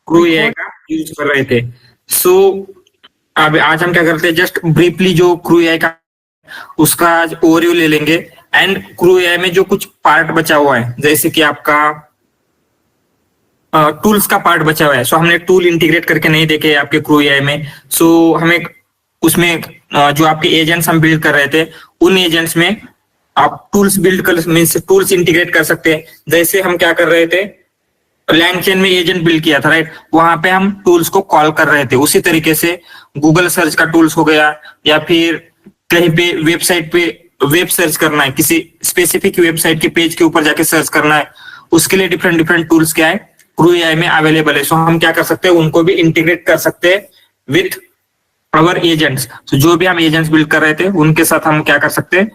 Crew AI का use कर रहे थे। सो अब आज हम क्या करते हैं, जस्ट ब्रीफली जो क्रू एआई का उसका आज ओवरव्यू ले लेंगे। एंड क्रू एआई में जो कुछ पार्ट बचा हुआ है, जैसे कि आपका टूल्स का पार्ट बचा हुआ है। सो हमने टूल इंटीग्रेट करके नहीं देखे आपके क्रू एआई में। सो हमें उसमें जो आपके एजेंट्स हम बिल्ड कर रहे थे, उन एजेंट्स में आप टूल्स बिल्ड कर मीन्स टूल्स इंटीग्रेट कर सकते हैं। जैसे हम क्या कर रहे थे, लैंग चेन में एजेंट बिल्ड किया था, राइट, वहां पे हम टूल्स को कॉल कर रहे थे। उसी तरीके से गूगल सर्च का टूल्स हो गया, या फिर कहीं पे वेबसाइट पे वेब सर्च करना है, किसी स्पेसिफिक वेबसाइट के पेज के ऊपर जाके सर्च करना है, उसके लिए डिफरेंट डिफरेंट टूल्स क्या है क्रू एआई में अवेलेबल है। सो हम क्या कर सकते हैं, उनको भी इंटीग्रेट कर सकते हैं विथ अवर एजेंट्स। तो जो भी हम एजेंट्स बिल्ड कर रहे थे, उनके साथ हम क्या कर सकते हैं,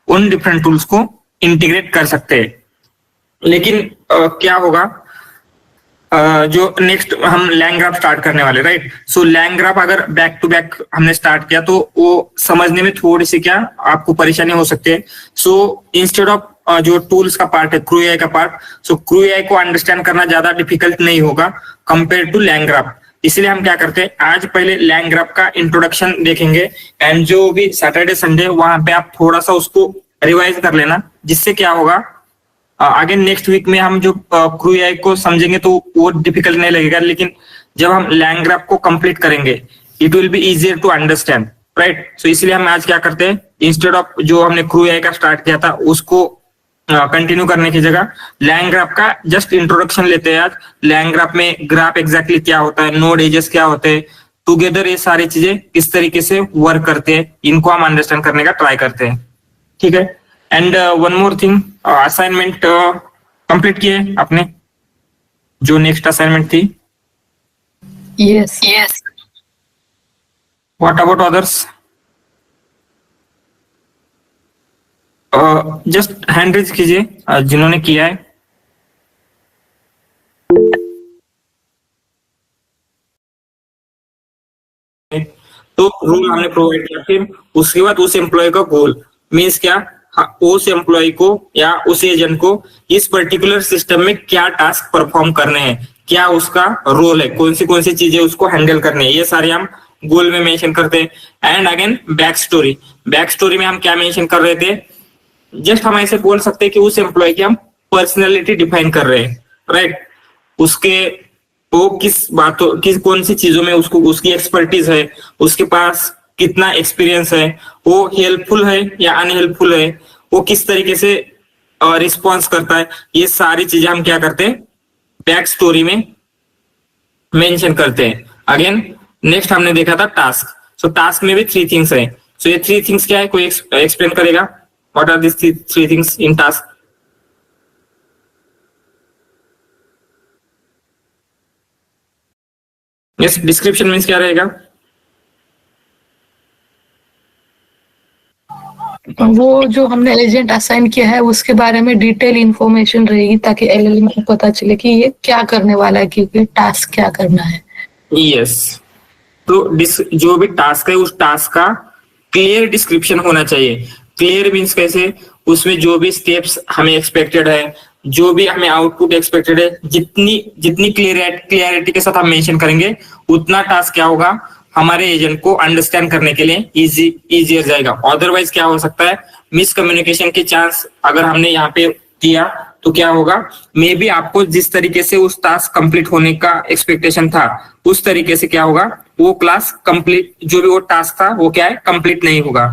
उन डिफरेंट टूल्स को इंटीग्रेट कर सकते हैं। लेकिन क्या होगा, जो नेक्स्ट हम लैंग्राफ स्टार्ट करने वाले, राइट। सो लैंग्राफ अगर बैक टू बैक हमने स्टार्ट किया तो वो समझने में थोड़ी सी क्या आपको परेशानी हो सकती है। सो इंस्टेड ऑफ जो टूल्स का पार्ट है, क्रू एआई का पार्ट, सो क्रू एआई को अंडरस्टैंड करना ज्यादा डिफिकल्ट नहीं होगा कंपेयर टू लैंग्राफ। इसलिए हम क्या करते हैं, आज पहले लैंग्राफ का इंट्रोडक्शन देखेंगे। एंड जो भी सैटरडे संडे वहां पे आप थोड़ा सा उसको रिवाइज कर लेना, जिससे क्या होगा आगे नेक्स्ट वीक में हम जो क्रू एआई को समझेंगे तो वो डिफिकल्ट नहीं लगेगा। लेकिन जब हम लैंग्राफ को कंप्लीट करेंगे, it will be easier to understand, right. So इसलिए हम आज क्या करते हैं, इंस्टेड ऑफ जो हमने क्रू एआई का स्टार्ट किया था उसको कंटिन्यू करने की जगह लैंग्राफ का जस्ट इंट्रोडक्शन लेते हैं। आज लैंग्राफ में ग्राफ एग्जैक्टली क्या होता है, नोड एजेस क्या होते हैं, टुगेदर ये सारी चीजें किस तरीके से वर्क करते हैं, इनको हम अंडरस्टैंड करने का ट्राई करते हैं, ठीक है। And one more thing, assignment complete किए आपने, जो नेक्स्ट असाइनमेंट थी? Yes yes. What about others? Just hand raise कीजिए जिन्होंने किया है। तो रूल हमने प्रोवाइड किया, फिर उसके बाद उस एम्प्लॉय का गोल मीन्स क्या, उस एम्प्लॉय को या उस एजेंट को इस पर्टिकुलर सिस्टम में क्या टास्क परफॉर्म करने हैं, क्या उसका रोल है, कौन सी चीजें उसको हैंडल करनी है, ये सारे हम गोल में मेंशन करते हैं। And again back story, back story में हम क्या मेंशन कर रहे थे, जस्ट हम ऐसे बोल सकते हैं कि उस एम्प्लॉय की हम पर्सनैलिटी डिफाइन कर रहे हैं, राइट। उसके वो किस बातों किस कौन सी चीजों में उसको उसकी एक्सपर्टीज है, उसके पास कितना एक्सपीरियंस है, वो हेल्पफुल है या अनहेल्पफुल है, वो किस तरीके से रिस्पॉन्स करता है, ये सारी चीजें हम क्या करते हैं, बैक स्टोरी में मेंशन करते हैं। अगेन नेक्स्ट हमने देखा था टास्क। सो टास्क में भी 3 थिंग्स है। सो ये 3 थिंग्स क्या है, कोई एक्सप्लेन करेगा? What are this 3 things in task? Yes, description means क्या रहेगा? वो जो हमने एजेंट असाइन किया है उसके बारे में डिटेल इंफॉर्मेशन रहेगी, ताकि एलएलएम को पता चले कि ये क्या करने वाला है, क्योंकि टास्क क्या करना है। यस, तो जो भी टास्क है उस टास्क का क्लियर डिस्क्रिप्शन होना चाहिए। क्लियर मीन्स कैसे, उसमें जो भी स्टेप्स हमें एक्सपेक्टेड है, जो भी हमें आउटपुट एक्सपेक्टेड है, जितनी क्लियरिटी के साथ हम मेंशन करेंगे, उतना टास्क क्या होगा, हमारे एजेंट को अंडरस्टैंड करने के लिए इजियर जाएगा। अदरवाइज क्या हो सकता है, मिसकम्युनिकेशन के चांस अगर हमने यहाँ पे किया तो क्या होगा, मे बी आपको जिस तरीके से उस टास्क कंप्लीट होने का एक्सपेक्टेशन था, उस तरीके से क्या होगा, वो क्लास कंप्लीट, जो भी वो टास्क था वो क्या है, कंप्लीट नहीं होगा।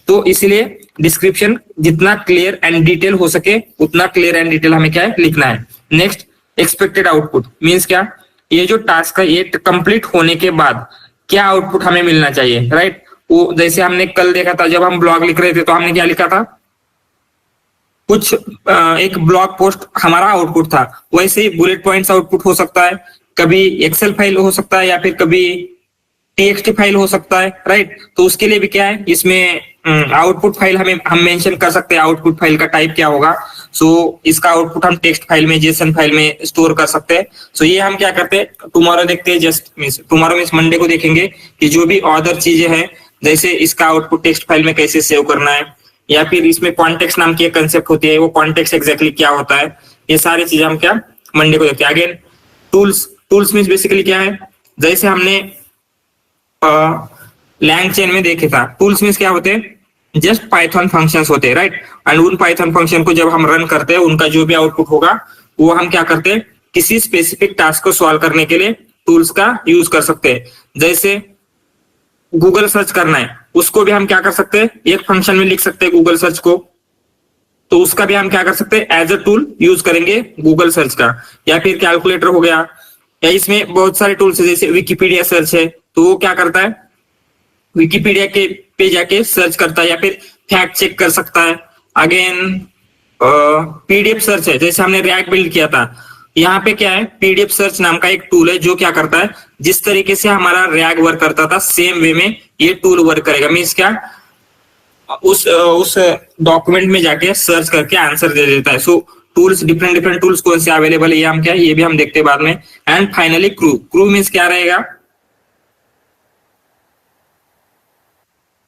तो इसलिए डिस्क्रिप्शन जितना क्लियर एंड डिटेल हो सके उतना क्लियर एंड डिटेल हमें क्या है, लिखना है। नेक्स्ट, एक्सपेक्टेड आउटपुट मीन्स क्या, ये जो टास्क है ये कंप्लीट होने के बाद क्या आउटपुट हमें मिलना चाहिए, राइट। वो जैसे हमने कल देखा था, जब हम ब्लॉग लिख रहे थे तो हमने क्या लिखा था, कुछ एक ब्लॉग पोस्ट हमारा आउटपुट था, वैसे ही बुलेट पॉइंट्स आउटपुट हो सकता है, कभी एक्सेल फाइल हो सकता है, या फिर कभी टीएक्सटी फाइल हो सकता है, राइट। तो उसके लिए भी क्या है, इसमें आउटपुट फाइल हम मेंशन कर सकते हैं, आउटपुट फाइल का टाइप क्या होगा। सो इसका आउटपुट हम टेक्स्ट फाइल में, जेसन फाइल में स्टोर कर सकते हैं। सो ये हम क्या करते हैं, टुमारो देखते हैं, जस्ट टुमारो मीन्स मंडे को देखेंगे कि जो भी अदर चीजें हैं, जैसे इसका आउटपुट टेक्स्ट फाइल में कैसे सेव करना है, या फिर इसमें कॉन्टेक्स्ट नाम की एक कंसेप्ट होती है, वो कॉन्टेक्स्ट एग्जैक्टली क्या होता है, ये सारी चीजें हम क्या मंडे को देखते हैं। Again tools tools means basically क्या है, जैसे हमने लैंग चेन में देखे था, टूल्स मीन्स क्या होते हैं, जस्ट पाइथन फंक्शंस होते हैं, राइट। एंड उन पाइथन फंक्शन को जब हम रन करते हैं, उनका जो भी आउटपुट होगा वो हम क्या करते हैं, किसी स्पेसिफिक टास्क को सॉल्व करने के लिए टूल्स का यूज कर सकते हैं। जैसे गूगल सर्च करना है, उसको भी हम क्या कर सकते हैं, एक फंक्शन में लिख सकते हैं गूगल सर्च को, तो उसका भी हम क्या कर सकते हैं, एज अ टूल यूज करेंगे गूगल सर्च का। या फिर कैलकुलेटर हो गया, या इसमें बहुत सारे टूल्स है, जैसे विकिपीडिया सर्च है, तो वो क्या करता है, विकिपीडिया के पे जाके सर्च करता है, या फिर फैक्ट चेक कर सकता है। अगेन पीडीएफ सर्च है, जैसे हमने रैक बिल्ड किया था, यहाँ पे क्या है, पीडीएफ सर्च नाम का एक टूल है जो क्या करता है, जिस तरीके से हमारा रैक वर्क करता था सेम वे में ये टूल वर्क करेगा। मीन्स क्या, उस डॉक्यूमेंट में जाके सर्च करके आंसर दे देता है। सो टूल्स, डिफरेंट टूल्स कौन से अवेलेबल है, ये हम क्या, ये भी हम देखते हैं बाद में। एंड फाइनली क्रू मीन्स क्या रहेगा,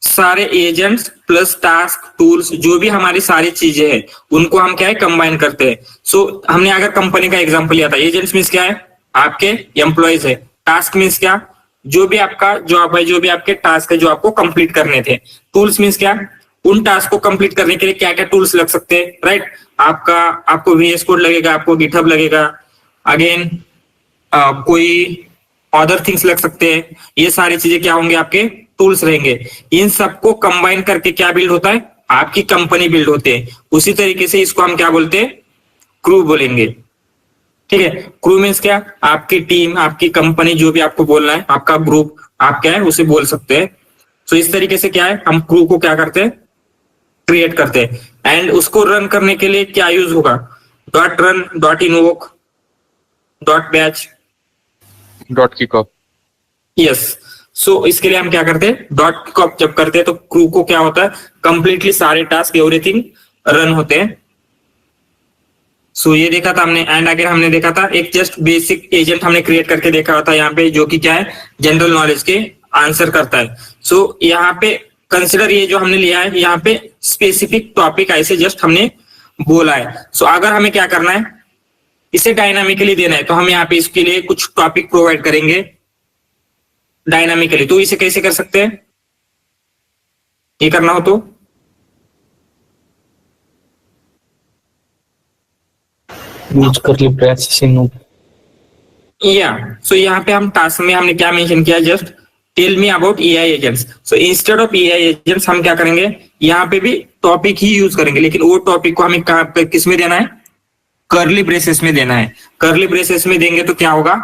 सारे एजेंट्स प्लस टास्क टूल्स, जो भी हमारी सारी चीजें हैं उनको हम क्या है, कंबाइन करते हैं। सो हमने अगर कंपनी का एग्जांपल लिया था, एजेंट्स मीन्स क्या है, आपके एम्प्लॉयज है। टास्क मीन्स क्या, जो भी आपका जॉब है, जो भी आपके टास्क है जो आपको कंप्लीट करने थे। टूल्स मीन्स क्या, उन टास्क को कंप्लीट करने के लिए क्या क्या टूल्स लग सकते हैं, राइट। आपको VS कोड लगेगा, आपको गिटहब लगेगा, अगेन कोई अदर थिंग्स लग सकते हैं। ये सारी चीजें क्या होंगे, आपके टूल्स रहेंगे। इन सबको कंबाइन करके क्या बिल्ड होता है, आपकी कंपनी बिल्ड होते हैं। उसी तरीके से इसको हम क्या बोलते हैं, क्रू बोलेंगे, ठीक है। क्रू मीन्स क्या, आपकी टीम, आपकी कंपनी, जो भी आपको बोलना है, आपका ग्रुप, आप क्या है उसे बोल सकते हैं। तो इस तरीके से क्या है, हम क्रू को क्या करते हैं, क्रिएट करते हैं। एंड उसको रन करने के लिए क्या यूज होगा, dot run, dot invoke, dot batch, dot kickoff. Yes. So इसके लिए हम क्या करते हैं, डॉट किकऑफ जब करते हैं तो क्रू को क्या होता है, कंप्लीटली सारे टास्क एवरीथिंग रन होते हैं। सो ये देखा था हमने। एंड अगर हमने देखा था एक जस्ट बेसिक एजेंट हमने क्रिएट करके देखा था यहाँ पे, जो कि क्या है, जनरल नॉलेज के आंसर करता है। सो यहाँ पे कंसिडर, ये जो हमने लिया है यहाँ पे स्पेसिफिक टॉपिक ऐसे जस्ट हमने बोला है। सो अगर हमें क्या करना है, इसे डायनामिकली देना है, तो हम यहाँ पे इसके लिए कुछ टॉपिक प्रोवाइड करेंगे डायनामिकली। तो इसे कैसे कर सकते हैं, ये करना हो तो यूज करली ब्रैकेट्स इन या। सो यहाँ पे हम टास्क में हमने क्या मेंशन किया, just tell me about EI agents. So instead of EI agents हम क्या करेंगे, यहाँ पे भी टॉपिक ही यूज करेंगे, लेकिन वो टॉपिक को हमें कहाँ पे, किस में देना है, कर्ली ब्रेसेस में देना है। कर्ली ब्रेसेस में देंगे तो क्या होगा,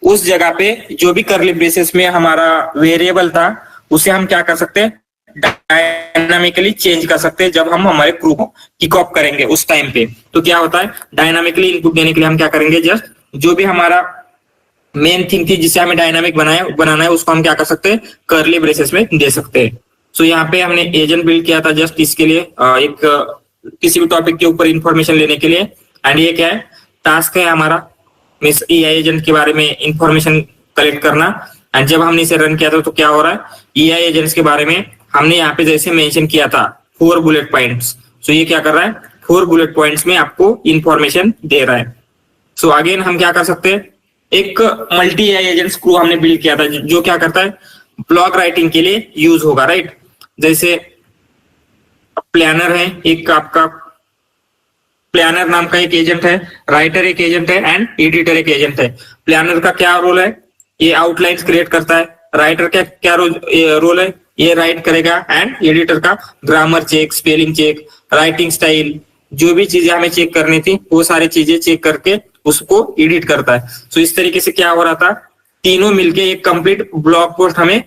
उस जगह पे जो भी कर्ली ब्रेसेस में हमारा वेरिएबल था उसे हम क्या कर सकते हैं, डायनामिकली चेंज कर सकते हैं। जब हम हमारे क्रू को किक ऑफ करेंगे उस टाइम पे, तो क्या होता है, डायनामिकली इनपुट देने के लिए हम क्या करेंगे, जस्ट जो भी हमारा मेन थिंग थी जिसे हमें डायनामिक बनाना है, उसको हम क्या कर सकते हैं, कर्ली ब्रेसेस में दे सकते हैं। सो यहाँ पे हमने एजेंट बिल्ड किया था जस्ट इसके लिए, एक किसी भी टॉपिक के ऊपर इंफॉर्मेशन लेने के लिए। एंड ये क्या है, टास्क है हमारा, मीन्स EI एजेंट के बारे में इंफॉर्मेशन कलेक्ट करना। एंड जब हमने इसे रन किया था तो क्या हो रहा है, EI एजेंट्स के बारे में हमने यहाँ पे जैसे मेंशन किया था 4 बुलेट पॉइंट्स। सो ये क्या कर रहा है, 4 बुलेट पॉइंट्स में आपको इंफॉर्मेशन दे रहा है। सो अगेन हम क्या कर सकते हैं, एक मल्टी EI एजेंट्स क्रू हमने बिल्ड किया था जो क्या करता है, ब्लॉग राइटिंग के लिए यूज होगा, राइट। जैसे प्लानर है, एक आपका प्लानर नाम का एक एजेंट है, राइटर एक एजेंट है, एंड एडिटर एक एजेंट है। प्लानर का क्या रोल है, ये आउटलाइंस क्रिएट करता है। राइटर का क्या रोल है, ये राइट करेगा। एंड एडिटर का grammar check, spelling check, writing style, जो भी चीजें हमें चेक करनी थी वो सारी चीजें चेक करके उसको एडिट करता है। सो इस तरीके से क्या हो रहा था, तीनों मिलके एक कंप्लीट ब्लॉग पोस्ट हमें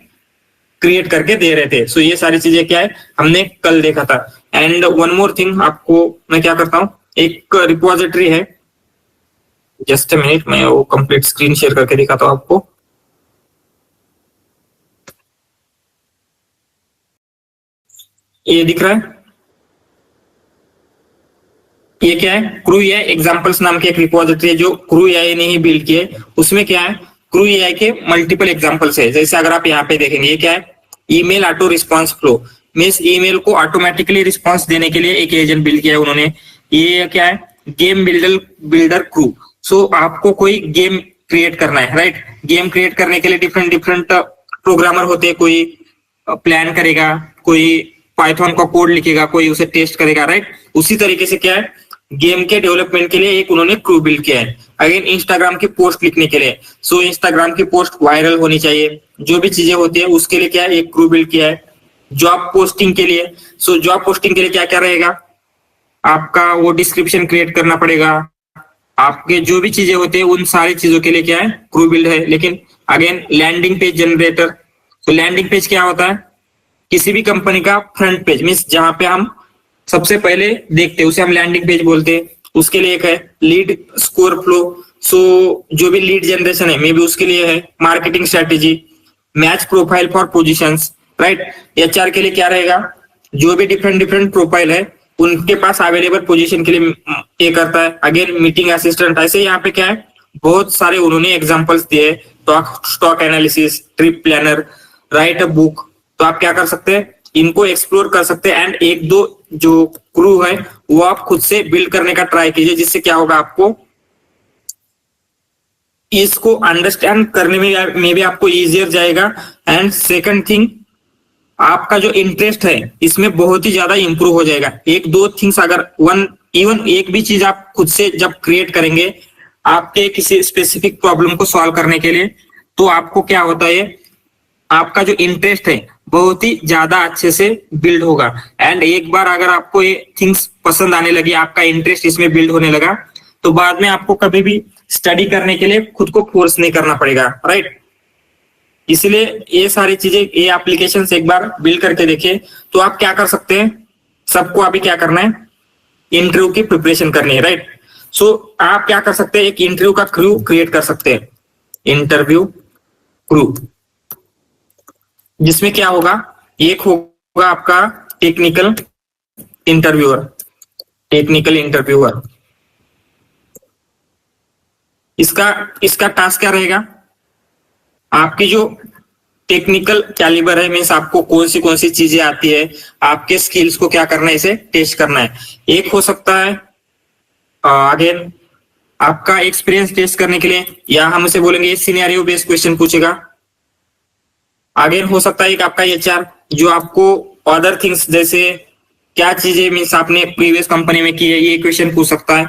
क्रिएट करके दे रहे थे। सो ये सारी चीजें क्या है, हमने कल देखा था। एंड वन मोर थिंग, आपको मैं क्या करता हूँ, एक रिपोजिटरी है, जस्ट अ मिनट, मैं वो कंप्लीट स्क्रीन शेयर करके दिखाता हूँ आपको। ये दिख रहा है, ये क्या है, क्रू EI एग्जांपल्स नाम की एक रिपोजिटरी है जो क्रू EI ने ही बिल्ड की है। उसमें क्या है, क्रू EI के मल्टीपल एग्जांपल्स है। जैसे अगर आप यहाँ पे देखेंगे, ये क्या है, email auto response flow, means email को ऑटोमेटिकली रिस्पांस देने के लिए एक एजेंट बिल्ड किया है उन्होंने। ये क्या है, गेम बिल्डर क्रू। सो आपको कोई गेम क्रिएट करना है, राइट। गेम क्रिएट करने के लिए डिफरेंट डिफरेंट प्रोग्रामर होते हैं, कोई प्लान करेगा, कोई पाइथन का कोड लिखेगा, कोई उसे टेस्ट करेगा, राइट। उसी तरीके से क्या है, गेम के डेवलपमेंट के लिए एक उन्होंने क्रू बिल्ड किया है। अगेन इंस्टाग्राम की पोस्ट लिखने के लिए, सो इंस्टाग्राम की पोस्ट वायरल होनी चाहिए, जो भी चीजें होती है उसके लिए क्या है, एक क्रू बिल्ड किया है। जॉब पोस्टिंग के लिए, सो जॉब पोस्टिंग के लिए क्या क्या रहेगा, आपका वो डिस्क्रिप्शन क्रिएट करना पड़ेगा, आपके जो भी चीजें होती है उन सारी चीजों के लिए क्या है, क्रू बिल्ड है। लेकिन अगेन लैंडिंग पेज जनरेटर, तो लैंडिंग पेज क्या होता है, किसी भी कंपनी का फ्रंट पेज, मीन्स जहां पे हम सबसे पहले देखते हैं उसे हम लैंडिंग पेज बोलते हैं। उसके लिए एक है लीड स्कोर फ्लो, सो जो भी लीड जनरेशन है मे बी उसके लिए है। Marketing strategy, match profile for positions, right. HR के लिए क्या रहेगा, जो भी डिफरेंट डिफरेंट प्रोफाइल है उनके पास अवेलेबल पोजीशन के लिए ये करता है। अगेन मीटिंग असिस्टेंट, ऐसे यहाँ पे क्या है, बहुत सारे उन्होंने एग्जांपल्स दिए, stock analysis, trip planner, write a book. तो आप क्या कर सकते हैं, इनको एक्सप्लोर कर सकते हैं एंड एक दो जो क्रू है वो आप खुद से बिल्ड करने का ट्राई कीजिए, जिससे क्या होगा, आपको इसको अंडरस्टैंड करने में भी आपको इजियर जाएगा। एंड सेकंड थिंग, आपका जो इंटरेस्ट है इसमें बहुत ही ज्यादा इंप्रूव हो जाएगा। एक दो थिंग्स अगर इवन एक भी चीज आप खुद से जब क्रिएट करेंगे आपके किसी स्पेसिफिक प्रॉब्लम को सॉल्व करने के लिए, तो आपको क्या होता है, आपका जो इंटरेस्ट है बहुत ही ज्यादा अच्छे से बिल्ड होगा। एंड एक बार अगर आपको ये थिंग्स पसंद आने लगी, आपका इंटरेस्ट इसमें बिल्ड होने लगा, तो बाद में आपको कभी भी स्टडी करने के लिए खुद को फोर्स नहीं करना पड़ेगा, राइट। इसलिए ये सारी चीजें, ये एप्लीकेशंस एक बार बिल्ड करके देखिए। तो आप क्या कर सकते हैं, सबको अभी क्या करना है, इंटरव्यू की प्रिपरेशन करनी है, राइट। सो आप क्या कर सकते हैं, एक इंटरव्यू का क्रू क्रिएट कर सकते हैं, इंटरव्यू क्रू, जिसमें क्या होगा, एक होगा आपका टेक्निकल इंटरव्यूअर, टेक्निकल इंटरव्यूअर। इसका टास्क क्या रहेगा, आपकी जो टेक्निकल कैलिबर है, मीन्स आपको कौन सी चीजें आती है, आपके स्किल्स को क्या करना है, इसे टेस्ट करना है। एक हो सकता है अगेन आपका एक्सपीरियंस टेस्ट करने के लिए, या हम उसे बोलेंगे सिनेरियो बेस्ड क्वेश्चन पूछेगा। अगेन हो सकता है एक आपका एचआर, जो आपको अदर थिंग्स जैसे क्या चीजें मीन्स आपने प्रीवियस कंपनी में की है, ये क्वेश्चन पूछ सकता है।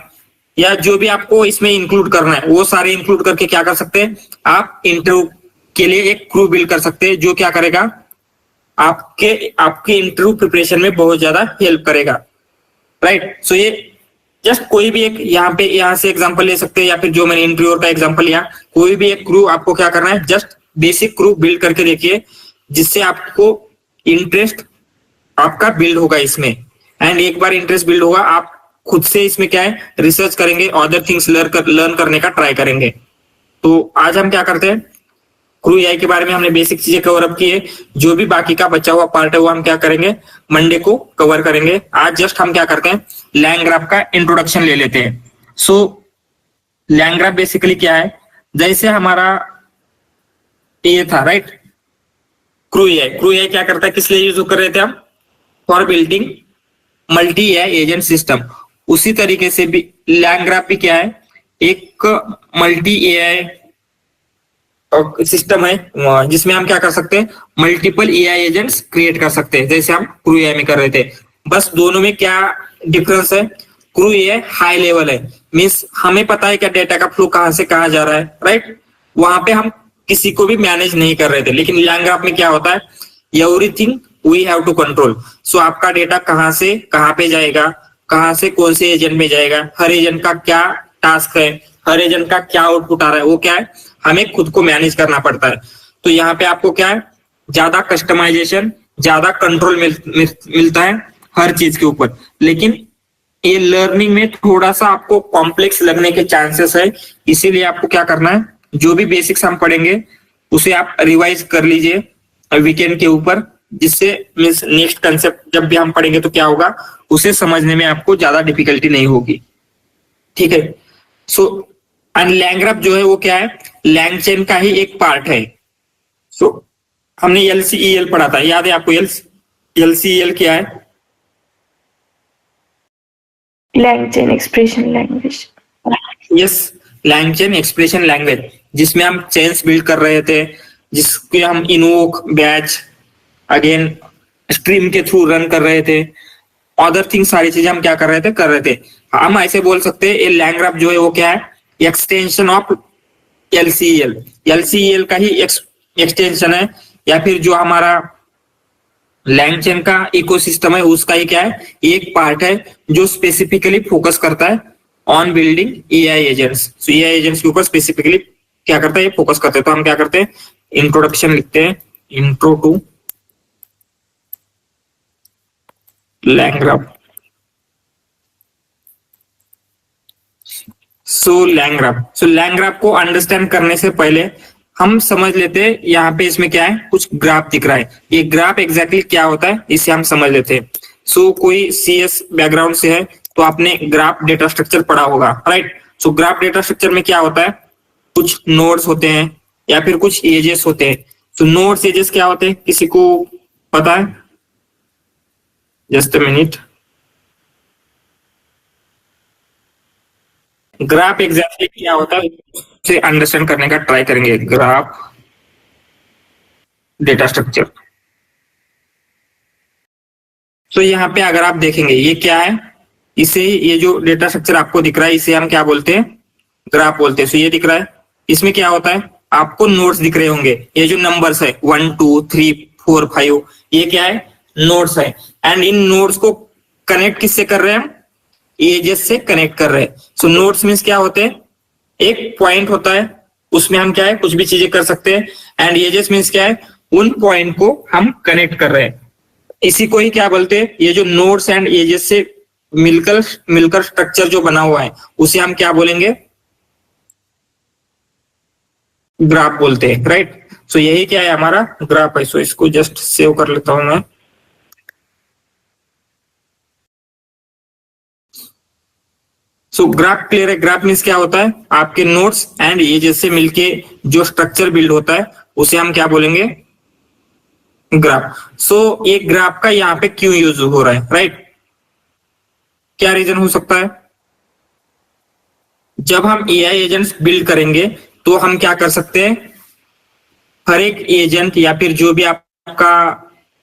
या जो भी आपको इसमें इंक्लूड करना है वो सारे इंक्लूड करके क्या कर सकते हैं, आप इंटरव्यू के लिए एक क्रू बिल्ड कर सकते हैं, जो क्या करेगा, आपके इंटरव्यू प्रिपरेशन में बहुत ज्यादा हेल्प करेगा, राइट। सो ये जस्ट कोई भी एक यहाँ से एग्जांपल ले सकते हैं, या फिर जो मैंने इंटरव्यूअर का एग्जांपल लिया, कोई भी एक क्रू आपको क्या करना है, जस्ट बेसिक क्रू बिल्ड करके देखिए, जिससे आपको इंटरेस्ट आपका बिल्ड होगा इसमें। एंड एक बार इंटरेस्ट बिल्ड होगा, आप खुद से इसमें क्या है, रिसर्च करेंगे, अदर थिंग्स लर्न करने का ट्राई करेंगे। तो आज हम क्या करते हैं, क्रू एआई के बारे में हमने बेसिक चीजें कवर अप की है, जो भी बाकी का बचा हुआ पार्ट है वो हम क्या करेंगे, मंडे को कवर करेंगे। आज जस्ट हम क्या करते हैं, लैंग्राफ का इंट्रोडक्शन ले लेते हैं। सो लैंग्राफ बेसिकली क्या है, जैसे हमारा ये था, राइट, क्रू एआई क्या करता है, किस लिए यूज कर रहे थे हम, for building multi AI agent system. उसी तरीके से भी लैंग्राफ भी क्या है, एक मल्टी एआई सिस्टम है, जिसमें हम क्या कर सकते हैं, मल्टीपल एआई एजेंट्स क्रिएट कर सकते हैं, जैसे हम क्रू एआई में कर रहे थे। बस दोनों में क्या डिफरेंस है, क्रू एआई हाई लेवल है, मीन्स हमें पता है क्या डेटा का फ्लो कहां से कहां जा रहा है, राइट। वहां पे हम किसी को भी मैनेज नहीं कर रहे थे। लेकिन लैंग्राफ में क्या होता है, everything we have to control. So आपका डेटा कहां से कहां पे जाएगा, कहां से कौन से एजेंट में जाएगा, हर एजेंट का क्या टास्क है, हर एजेंट का क्या आउटपुट आ रहा है, वो क्या है, हमें खुद को मैनेज करना पड़ता है। तो यहाँ पे आपको क्या है, ज्यादा कस्टमाइजेशन, ज्यादा कंट्रोल मिलता है हर चीज के ऊपर। लेकिन ये लर्निंग में थोड़ा सा आपको कॉम्प्लेक्स लगने के चांसेस है, इसीलिए आपको क्या करना है, जो भी बेसिक्स हम पढ़ेंगे उसे आप रिवाइज कर लीजिए वीकेंड के ऊपर, जिससे मीन्स नेक्स्ट कंसेप्ट जब भी हम पढ़ेंगे तो क्या होगा, उसे समझने में आपको ज्यादा डिफिकल्टी नहीं होगी, ठीक है। सो एंड लैंग्राफ जो है वो क्या है, लैंगचेन का ही एक पार्ट है। सो हमने एलसीईएल पढ़ा था, याद है आपको एलसीईएल क्या है, LangChain expression language. Yes, LangChain expression language. जिसमें हम चेन्स बिल्ड कर रहे थे, जिसके हम इनवोक बैच अगेन स्ट्रीम के थ्रू रन कर रहे थे, अदर थिंग सारी चीजें हम क्या कर रहे थे। हम ऐसे बोल सकते हैं ये लैंग ग्राफ जो है वो क्या है, एक्सटेंशन ऑफ एलसीएल, एलसीएल का ही एक्सटेंशन है, या फिर जो हमारा लैंग चेन का इकोसिस्टम है उसका ही क्या है, एक पार्ट है जो स्पेसिफिकली फोकस करता है on building AI agents. So AI agents के ऊपर स्पेसिफिकली क्या करता है, फोकस करते हैं। तो हम क्या करते हैं, इंट्रोडक्शन लिखते हैं, intro to LangGraph. So LangGraph को अंडरस्टैंड करने से पहले हम समझ लेते हैं, यहाँ पे इसमें क्या है, कुछ ग्राफ दिख रहा है, ये ग्राफ एग्जैक्टली क्या होता है इसे हम समझ लेते हैं। सो कोई सीएस बैकग्राउंड से है तो आपने ग्राफ डेटा स्ट्रक्चर पढ़ा होगा, राइट। सो ग्राफ डेटा स्ट्रक्चर में क्या होता है, कुछ नोड्स होते हैं या फिर कुछ एजेस होते हैं। सो नोड्स एजेस क्या होते हैं, किसी को पता है? Just a minute. Graph exactly क्या होता है उसे अंडरस्टैंड करने का ट्राई करेंगे। Graph data structure. तो यहाँ पे अगर आप देखेंगे ये क्या है, इसे ये जो डेटा स्ट्रक्चर आपको दिख रहा है इसे हम क्या बोलते हैं, ग्राफ बोलते हैं। सो ये दिख रहा है, इसमें क्या होता है, आपको नोड्स दिख रहे होंगे, ये जो नंबर्स है 1 2 3 4 5, ये क्या है, नोड्स है। एंड इन नोड्स को कनेक्ट किससे कर रहे हैं हम, एजेस से कनेक्ट कर रहे हैं। सो नोड्स मीन्स क्या होते हैं, एक पॉइंट होता है उसमें हम क्या है कुछ भी चीजें कर सकते हैं, एंड एजेस मीन्स क्या है, उन पॉइंट को हम कनेक्ट कर रहे हैं। इसी को ही क्या बोलते हैं, ये जो नोड्स एंड एजेस से मिलकर स्ट्रक्चर जो बना हुआ है उसे हम क्या बोलेंगे, ग्राफ बोलते हैं, राइट। सो यही क्या है, हमारा ग्राफ है। सो इसको जस्ट सेव कर लेता हूं मैं। सो ग्राफ क्लियर है। ग्राफ मीन्स क्या होता है, आपके नोड्स एंड एजेस से मिलके जो स्ट्रक्चर बिल्ड होता है उसे हम क्या बोलेंगे, ग्राफ। सो एक ग्राफ का यहाँ पे क्यों यूज हो रहा है, राइट, क्या रीजन हो सकता है। जब हम एआई एजेंट्स बिल्ड करेंगे तो हम क्या कर सकते हैं, हर एक एजेंट या फिर जो भी आपका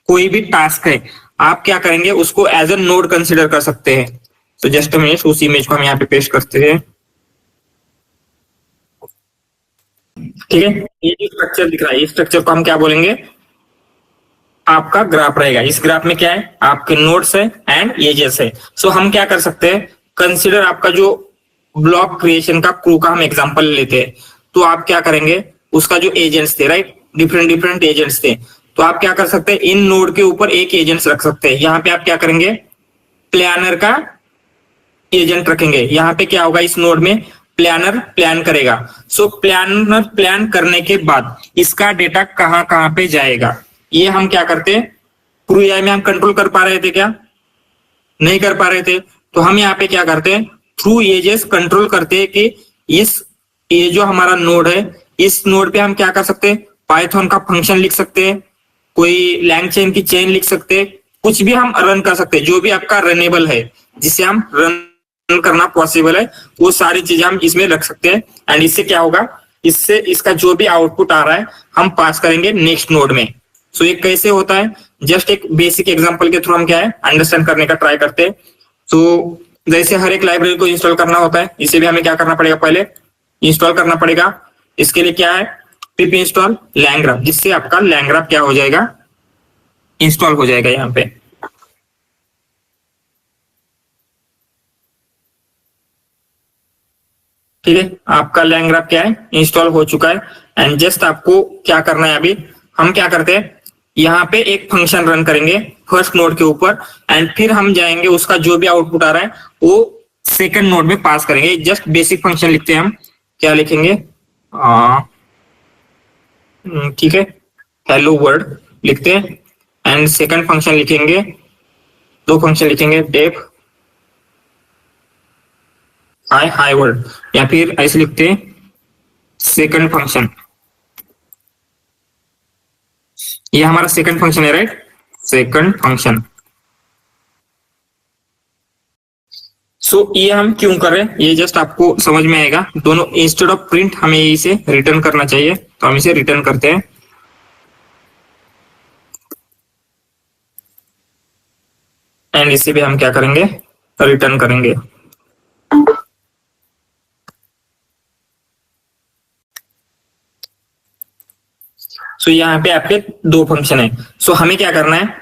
कोई भी टास्क है आप क्या करेंगे, उसको एज अ नोड कंसिडर कर सकते हैं। तो जस्ट मिनट, उस इमेज को हम यहाँ पे पेस्ट करते हैं, ठीक है। ये जो स्ट्रक्चर दिख रहा है, इस स्ट्रक्चर को हम क्या बोलेंगे, आपका ग्राफ रहेगा। इस ग्राफ में क्या है, आपके नोड्स है एंड एजेस है। सो हम क्या कर सकते हैं, कंसिडर आपका जो ब्लॉक क्रिएशन का क्रू का हम एग्जांपल लेते हैं, तो आप क्या करेंगे, उसका जो एजेंट्स थे, राइट, डिफरेंट एजेंट्स थे, तो आप क्या कर सकते हैं, इन नोड के ऊपर एक एजेंट्स रख सकते हैं। यहाँ पे आप क्या करेंगे, प्लानर का एजेंट रखेंगे। यहाँ पे क्या होगा, इस नोड में प्लानर प्लान करेगा। सो प्लानर प्लान करने के बाद इसका डेटा कहाँ कहाँ पे जाएगा, ये हम क्या करते हैं, क्रू एआई में हम कंट्रोल कर पा रहे थे क्या, नहीं कर पा रहे थे। तो हम यहाँ पे क्या करते हैं, थ्रू एजेस कंट्रोल करते हैं कि ये जो हमारा नोड है, इस नोड पे हम क्या कर सकते हैं, पाइथन का फंक्शन लिख सकते हैं, कोई लैंग चेन की चेन लिख सकते हैं, कुछ भी हम रन कर सकते हैं, जो भी आपका रनेबल है जिसे हम रन करना पॉसिबल है वो सारी चीजें हम इसमें रख सकते हैं। एंड इससे क्या होगा, इससे इसका जो भी आउटपुट आ रहा है हम पास करेंगे नेक्स्ट नोड में। सो ये कैसे होता है, जस्ट एक बेसिक एग्जांपल के थ्रू हम क्या है अंडरस्टैंड करने का ट्राई करते हैं। तो जैसे हर एक लाइब्रेरी को इंस्टॉल करना होता है, इसे भी हमें क्या करना पड़ेगा, पहले इंस्टॉल करना पड़ेगा। इसके लिए क्या है, पिप इंस्टॉल लैंग ग्राफ, जिससे आपका लैंग ग्राफ क्या हो जाएगा, इंस्टॉल हो जाएगा यहाँ पे। ठीक है, आपका लैंग ग्राफ क्या है, इंस्टॉल हो चुका है। एंड जस्ट आपको क्या करना है, अभी हम क्या करते हैं, यहाँ पे एक फंक्शन रन करेंगे फर्स्ट नोड के ऊपर, एंड फिर हम जाएंगे उसका जो भी आउटपुट आ रहा है वो सेकंड नोड में पास करेंगे। जस्ट बेसिक फंक्शन लिखते हैं हम, क्या लिखेंगे, ठीक है, हेलो वर्ल्ड लिखते हैं। एंड सेकंड फंक्शन लिखेंगे, दो फंक्शन लिखेंगे, डेफ हाई वर्ल्ड, या फिर ऐसे लिखते हैं सेकंड फंक्शन। ये हमारा सेकंड फंक्शन है, राइट, सेकंड फंक्शन। सो ये हम क्यों कर रहे हैं ये जस्ट आपको समझ में आएगा। दोनों इंस्टेड ऑफ प्रिंट हमें इसे रिटर्न करना चाहिए, तो हम इसे रिटर्न करते हैं। एंड इसे भी हम क्या करेंगे, रिटर्न करेंगे। सो यहाँ पे आपके दो फंक्शन है। सो हमें क्या करना है,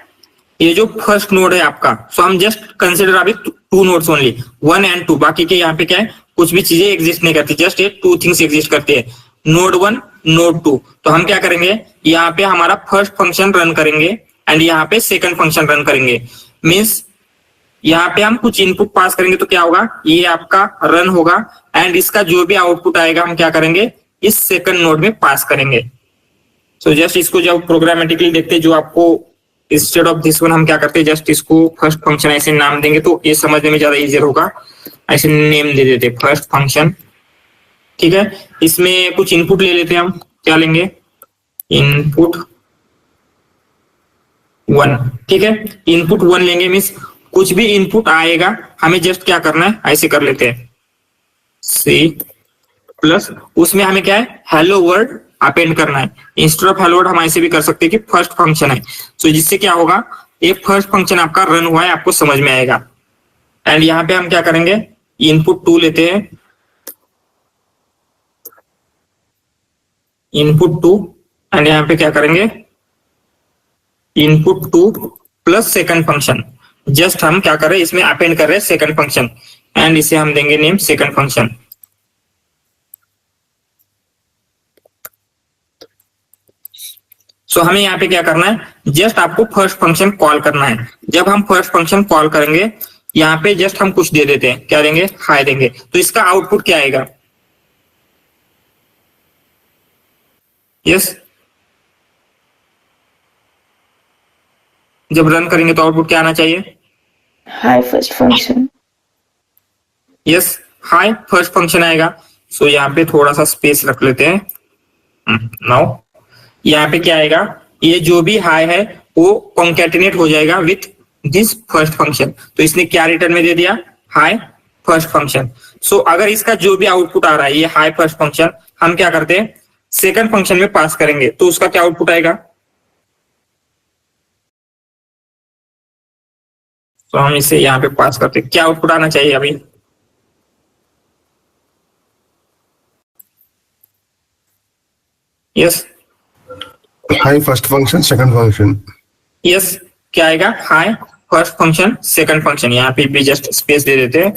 ये जो फर्स्ट नोड है आपका, सो हम जस्ट कंसिडर अभी टू नोड्स ओनली, 1 and 2, बाकी के यहाँ पे क्या है, कुछ भी चीजें एग्जिस्ट नहीं करती, जस्ट ये टू थिंग्स एग्जिस्ट करती है, नोड 1 नोड 2। तो हम क्या करेंगे, यहाँ पे हमारा फर्स्ट फंक्शन रन करेंगे एंड यहाँ पे सेकंड फंक्शन रन करेंगे। मीन्स यहाँ पे हम कुछ इनपुट पास करेंगे तो क्या होगा, ये आपका रन होगा एंड इसका जो भी आउटपुट आएगा हम क्या करेंगे, इस सेकंड नोड में पास करेंगे। सो जस्ट इसको जब प्रोग्रामेटिकली देखते हैं, जो आपको इंस्टेड ऑफ दिस वन हम क्या करते हैं, जस्ट इसको फर्स्ट फंक्शन ऐसे नाम देंगे तो ये समझने में ज्यादा इजियर होगा। ऐसे नेम दे देते फर्स्ट फंक्शन, ठीक है। इसमें कुछ इनपुट ले लेते हैं हम, क्या लेंगे, इनपुट 1, ठीक है। इनपुट 1 लेंगे, मीन्स कुछ भी इनपुट आएगा हमें जस्ट क्या करना है, ऐसे कर लेते हैं सी प्लस, उसमें हमें क्या है, हेलो वर्ड अपेंड करना है। इंस्टेड ऑफ हेलो वर्ड हम ऐसे भी कर सकते हैं कि फर्स्ट फंक्शन है। सो जिससे क्या होगा, ये फर्स्ट फंक्शन आपका रन हुआ है, आपको समझ में आएगा। एंड यहाँ पे हम क्या करेंगे, इनपुट 2 लेते हैं, इनपुट 2 एंड यहाँ पे क्या करेंगे, input 2 plus second function. Just हम क्या कर रहे हैं, इसमें अपेंड कर रहे हैं सेकंड फंक्शन एंड इसे हम देंगे नेम सेकंड फंक्शन। सो हमें यहाँ पे क्या करना है, जस्ट आपको फर्स्ट फंक्शन कॉल करना है। जब हम फर्स्ट फंक्शन कॉल करेंगे, यहाँ पे जस्ट हम कुछ दे देते हैं, क्या देंगे, हाई देंगे। तो इसका आउटपुट क्या आएगा, यस, जब रन करेंगे तो आउटपुट क्या आना चाहिए, high first function. Yes, high first function आएगा। सो यहाँ पे थोड़ा सा स्पेस रख लेते हैं। नाउ यहाँ पे क्या आएगा, ये जो भी हाई है वो कॉन्कैटिनेट हो जाएगा विथ दिस फर्स्ट फंक्शन। तो इसने क्या रिटर्न में दे दिया, हाई फर्स्ट फंक्शन। सो अगर इसका जो भी आउटपुट आ रहा है, ये हाई फर्स्ट फंक्शन, हम क्या करते हैं, सेकंड फंक्शन में पास करेंगे तो उसका क्या आउटपुट आएगा। तो हम इसे यहाँ पे पास करते हैं, क्या आउटपुट आना चाहिए अभी, yes, high first function second function, yes, क्या आएगा, high first function second function. यहाँ पे भी जस्ट स्पेस दे देते हैं,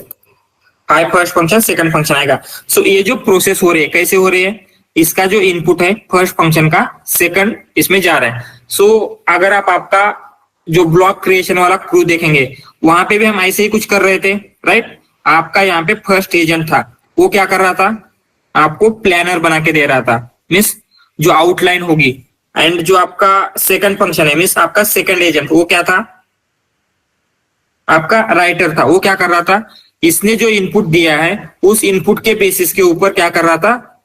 high first function second function आएगा। सो ये जो प्रोसेस हो रही है, कैसे हो रही है, इसका जो इनपुट है फर्स्ट फंक्शन का, सेकंड इसमें जा रहा है। सो अगर आप आपका जो ब्लॉक क्रिएशन वाला क्रू देखेंगे, वहां पे भी हम ऐसे ही कुछ कर रहे थे, राइट। आपका यहाँ पे फर्स्ट एजेंट था, वो क्या कर रहा था, आपको प्लानर बना के दे रहा था, मीन्स जो आउटलाइन होगी। एंड जो आपका सेकंड फंक्शन है, मीन्स आपका सेकंड एजेंट, वो क्या था, आपका राइटर था। वो क्या कर रहा था, इसने जो इनपुट दिया है उस इनपुट के बेसिस के ऊपर क्या कर रहा था,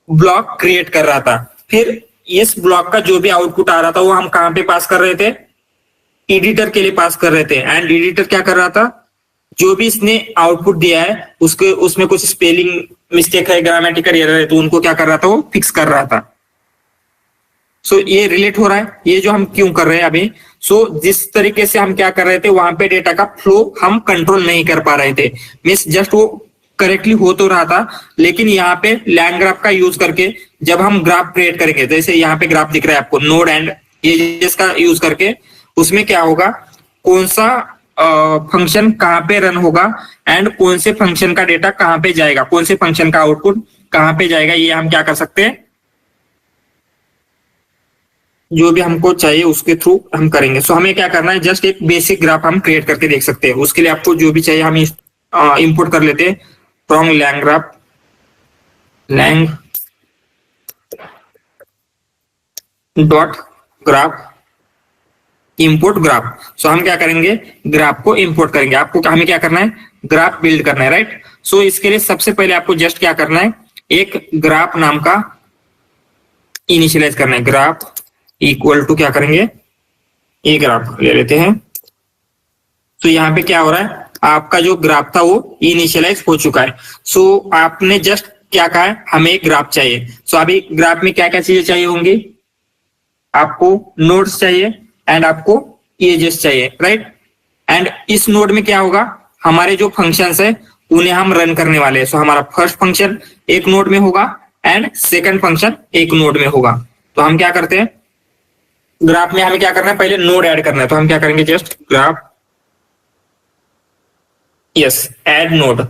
ब्लॉक क्रिएट कर रहा था। फिर इस ब्लॉक का जो भी आउटपुट आ रहा था वो हम कहां पे पास कर रहे थे, एडिटर के लिए पास कर रहे थे। एंड एडिटर क्या कर रहा था, जो भी इसने आउटपुट दिया है उसके उसमें कुछ स्पेलिंग मिस्टेक है, ग्रामेटिकल एरर है, तो उनको क्या कर रहा था, वो फिक्स कर रहा था। सो ये रिलेट हो रहा है, ये जो हम क्यों कर रहे हैं अभी। सो जिस तरीके से हम क्या कर रहे थे, वहां पे डेटा का फ्लो हम कंट्रोल नहीं कर पा रहे थे, मीन्स जस्ट वो करेक्टली हो तो रहा था, लेकिन यहाँ पे लैंग ग्राफ का यूज करके जब हम ग्राफ क्रिएट करेंगे, जैसे यहाँ पे ग्राफ दिख रहा है आपको, नोड एंड एजेस का यूज करके, उसमें क्या होगा, कौन सा फंक्शन कहाँ पे रन होगा एंड कौन से फंक्शन का डेटा कहाँ पे जाएगा, कौन से फंक्शन का आउटपुट कहाँ पे जाएगा, ये हम क्या कर सकते हैं, जो भी हमको चाहिए उसके थ्रू हम करेंगे। सो हमें क्या करना है, जस्ट एक बेसिक ग्राफ हम क्रिएट करके देख सकते हैं। उसके लिए आपको जो भी चाहिए हम इंपोर्ट कर लेते हैं from LangGraph, lang dot graph import graph. So हम क्या करेंगे, ग्राफ को इंपोर्ट करेंगे। आपको हमें क्या करना है, ग्राफ बिल्ड करना है, राइट। सो इसके लिए सबसे पहले आपको जस्ट क्या करना है, एक ग्राफ नाम का इनिशियलाइज करना है। ग्राफ इक्वल टू क्या करेंगे, ये ग्राफ ले लेते हैं। तो यहाँ पे क्या हो रहा है, आपका जो ग्राफ था वो इनिशियलाइज हो चुका है। सो आपने जस्ट क्या कहा है, हमें एक ग्राफ चाहिए। सो अभी ग्राफ में क्या क्या चीजें चाहिए होंगी, आपको नोड्स चाहिए एंड आपको एजेस चाहिए, राइट। एंड इस नोड में क्या होगा, हमारे जो फंक्शंस है उन्हें हम रन करने वाले हैं। सो हमारा फर्स्ट फंक्शन एक नोड में होगा एंड सेकंड फंक्शन एक नोड में होगा। तो हम क्या करते हैं, ग्राफ में हमें क्या करना है, पहले नोड ऐड करना है। तो हम क्या करेंगे, just graph, yes, add node.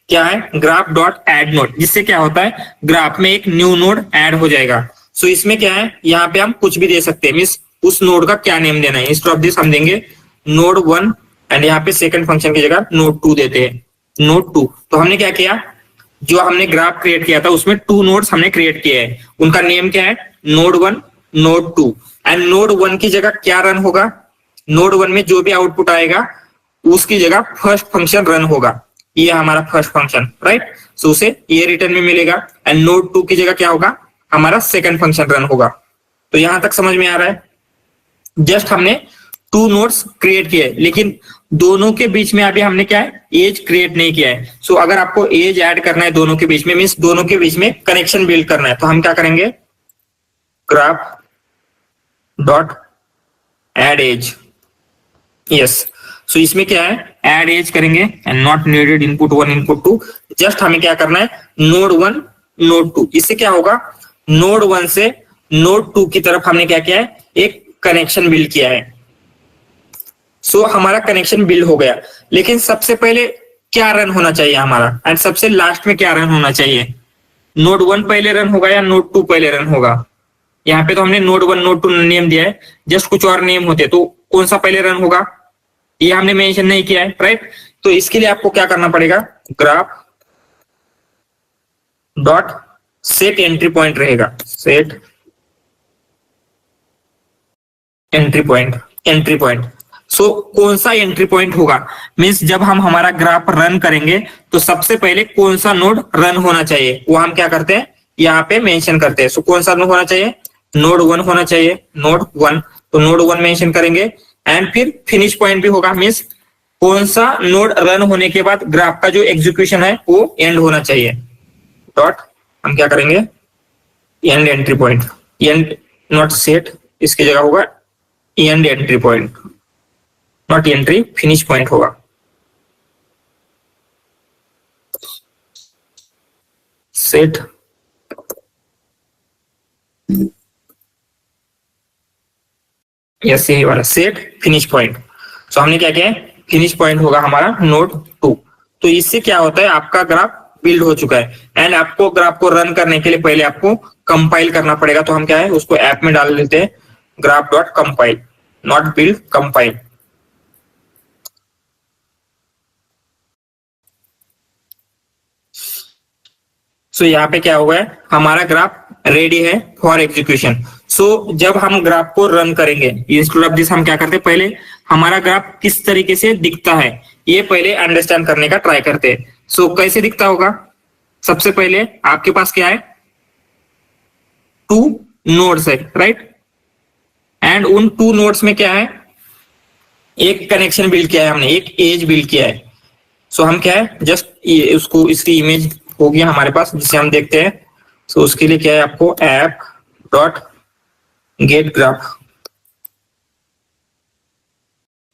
क्या है, ग्राफ डॉट ऐड नोड, जिससे क्या होता है ग्राफ में एक न्यू नोड ऐड हो जाएगा। सो इसमें क्या है, यहाँ पे हम कुछ भी दे सकते हैं, मीन्स उस नोड का क्या नेम देना है। इंस्टेड ऑफ दिस हम देंगे नोड 1 एंड यहाँ पे सेकंड फंक्शन की जगह नोड 2 देते हैं, नोड 2। तो हमने क्या किया, जो हमने ग्राफ क्रिएट किया था उसमें 2 नोड्स हमने क्रिएट किए हैं, उनका नेम क्या है, नोड 1, नोड 2। एंड नोड 1 की जगह क्या रन होगा, नोड 1 में जो भी आउटपुट आएगा उसकी जगह फर्स्ट फंक्शन रन होगा। ये हमारा फर्स्ट फंक्शन, राइट। सो उसे ये रिटर्न में मिलेगा। एंड नोड 2 की जगह क्या होगा, हमारा सेकंड फंक्शन रन होगा। तो यहां तक समझ में आ रहा है। जस्ट हमने 2 नोड्स क्रिएट किए, लेकिन दोनों के बीच में अभी हमने क्या है, एज क्रिएट नहीं किया है। सो अगर आपको एज ऐड करना है दोनों के बीच में, मीन्स दोनों के बीच में कनेक्शन बिल्ड करना है, तो हम क्या करेंगे, graph dot add edge, yes. So इसमें क्या है, ऐड एज करेंगे and not needed input 1 input 2। Just हमें क्या करना है, नोड 1 नोड 2। इससे क्या होगा, नोड 1 से नोड 2 की तरफ हमने क्या किया है, एक कनेक्शन बिल्ड किया है। सो हमारा कनेक्शन बिल्ड हो गया, लेकिन सबसे पहले क्या रन होना चाहिए हमारा, एंड सबसे लास्ट में क्या रन होना चाहिए, नोड 1 पहले रन होगा या नोड 2 पहले रन होगा। यहाँ पे तो हमने नोड 1 नोड 2 नेम दिया है, जस्ट कुछ और नेम होते तो कौन सा पहले रन होगा ये हमने मेंशन नहीं किया है, राइट। तो इसके लिए आपको क्या करना पड़ेगा, graph dot set entry point रहेगा, set entry point, entry point. So कौन सा एंट्री पॉइंट होगा, मीन्स जब हम हमारा ग्राफ रन करेंगे तो सबसे पहले कौन सा नोड रन होना चाहिए, वो हम क्या करते हैं, यहाँ पे मेंशन करते हैं। सो कौन सा नोड होना चाहिए, नोड 1 होना चाहिए, नोड 1। तो नोड 1 मेंशन करेंगे एंड फिर फिनिश पॉइंट भी होगा, मीन्स कौन सा नोड रन होने के बाद ग्राफ का जो एग्जीक्यूशन है वो एंड होना चाहिए। डॉट हम क्या करेंगे, and entry point, and not set, इसकी जगह होगा and entry point, not entry, finish point होगा। सेट यस, यही वाला सेट फिनिश पॉइंट। सो हमने क्या किया है, फिनिश पॉइंट होगा हमारा नोड 2। तो इससे क्या होता है, आपका ग्राफ बिल्ड हो चुका है। एंड आपको ग्राफ को रन करने के लिए पहले आपको कंपाइल करना पड़ेगा। तो हम क्या है, उसको ऐप में डाल लेते हैं, graph dot compile, not build, compile. So यहाँ पे क्या हुआ है, हमारा ग्राफ रेडी है फॉर एग्जीक्यूशन। सो जब हम ग्राफ को रन करेंगे, इंस्टेड ऑफ दिस हम क्या करते हैं, पहले हमारा ग्राफ किस तरीके से दिखता है ये पहले अंडरस्टैंड करने का ट्राई करते हैं। सो कैसे दिखता होगा, सबसे पहले आपके पास क्या है, 2 नोड्स है, राइट। एंड उन 2 नोड्स में क्या है, एक कनेक्शन बिल्ड किया है हमने, एक एज बिल्ड किया है। सो हम क्या है, जस्ट उसको, इसकी इमेज हो गया हमारे पास जिसे हम देखते हैं। सो उसके लिए क्या है, आपको app dot get graph,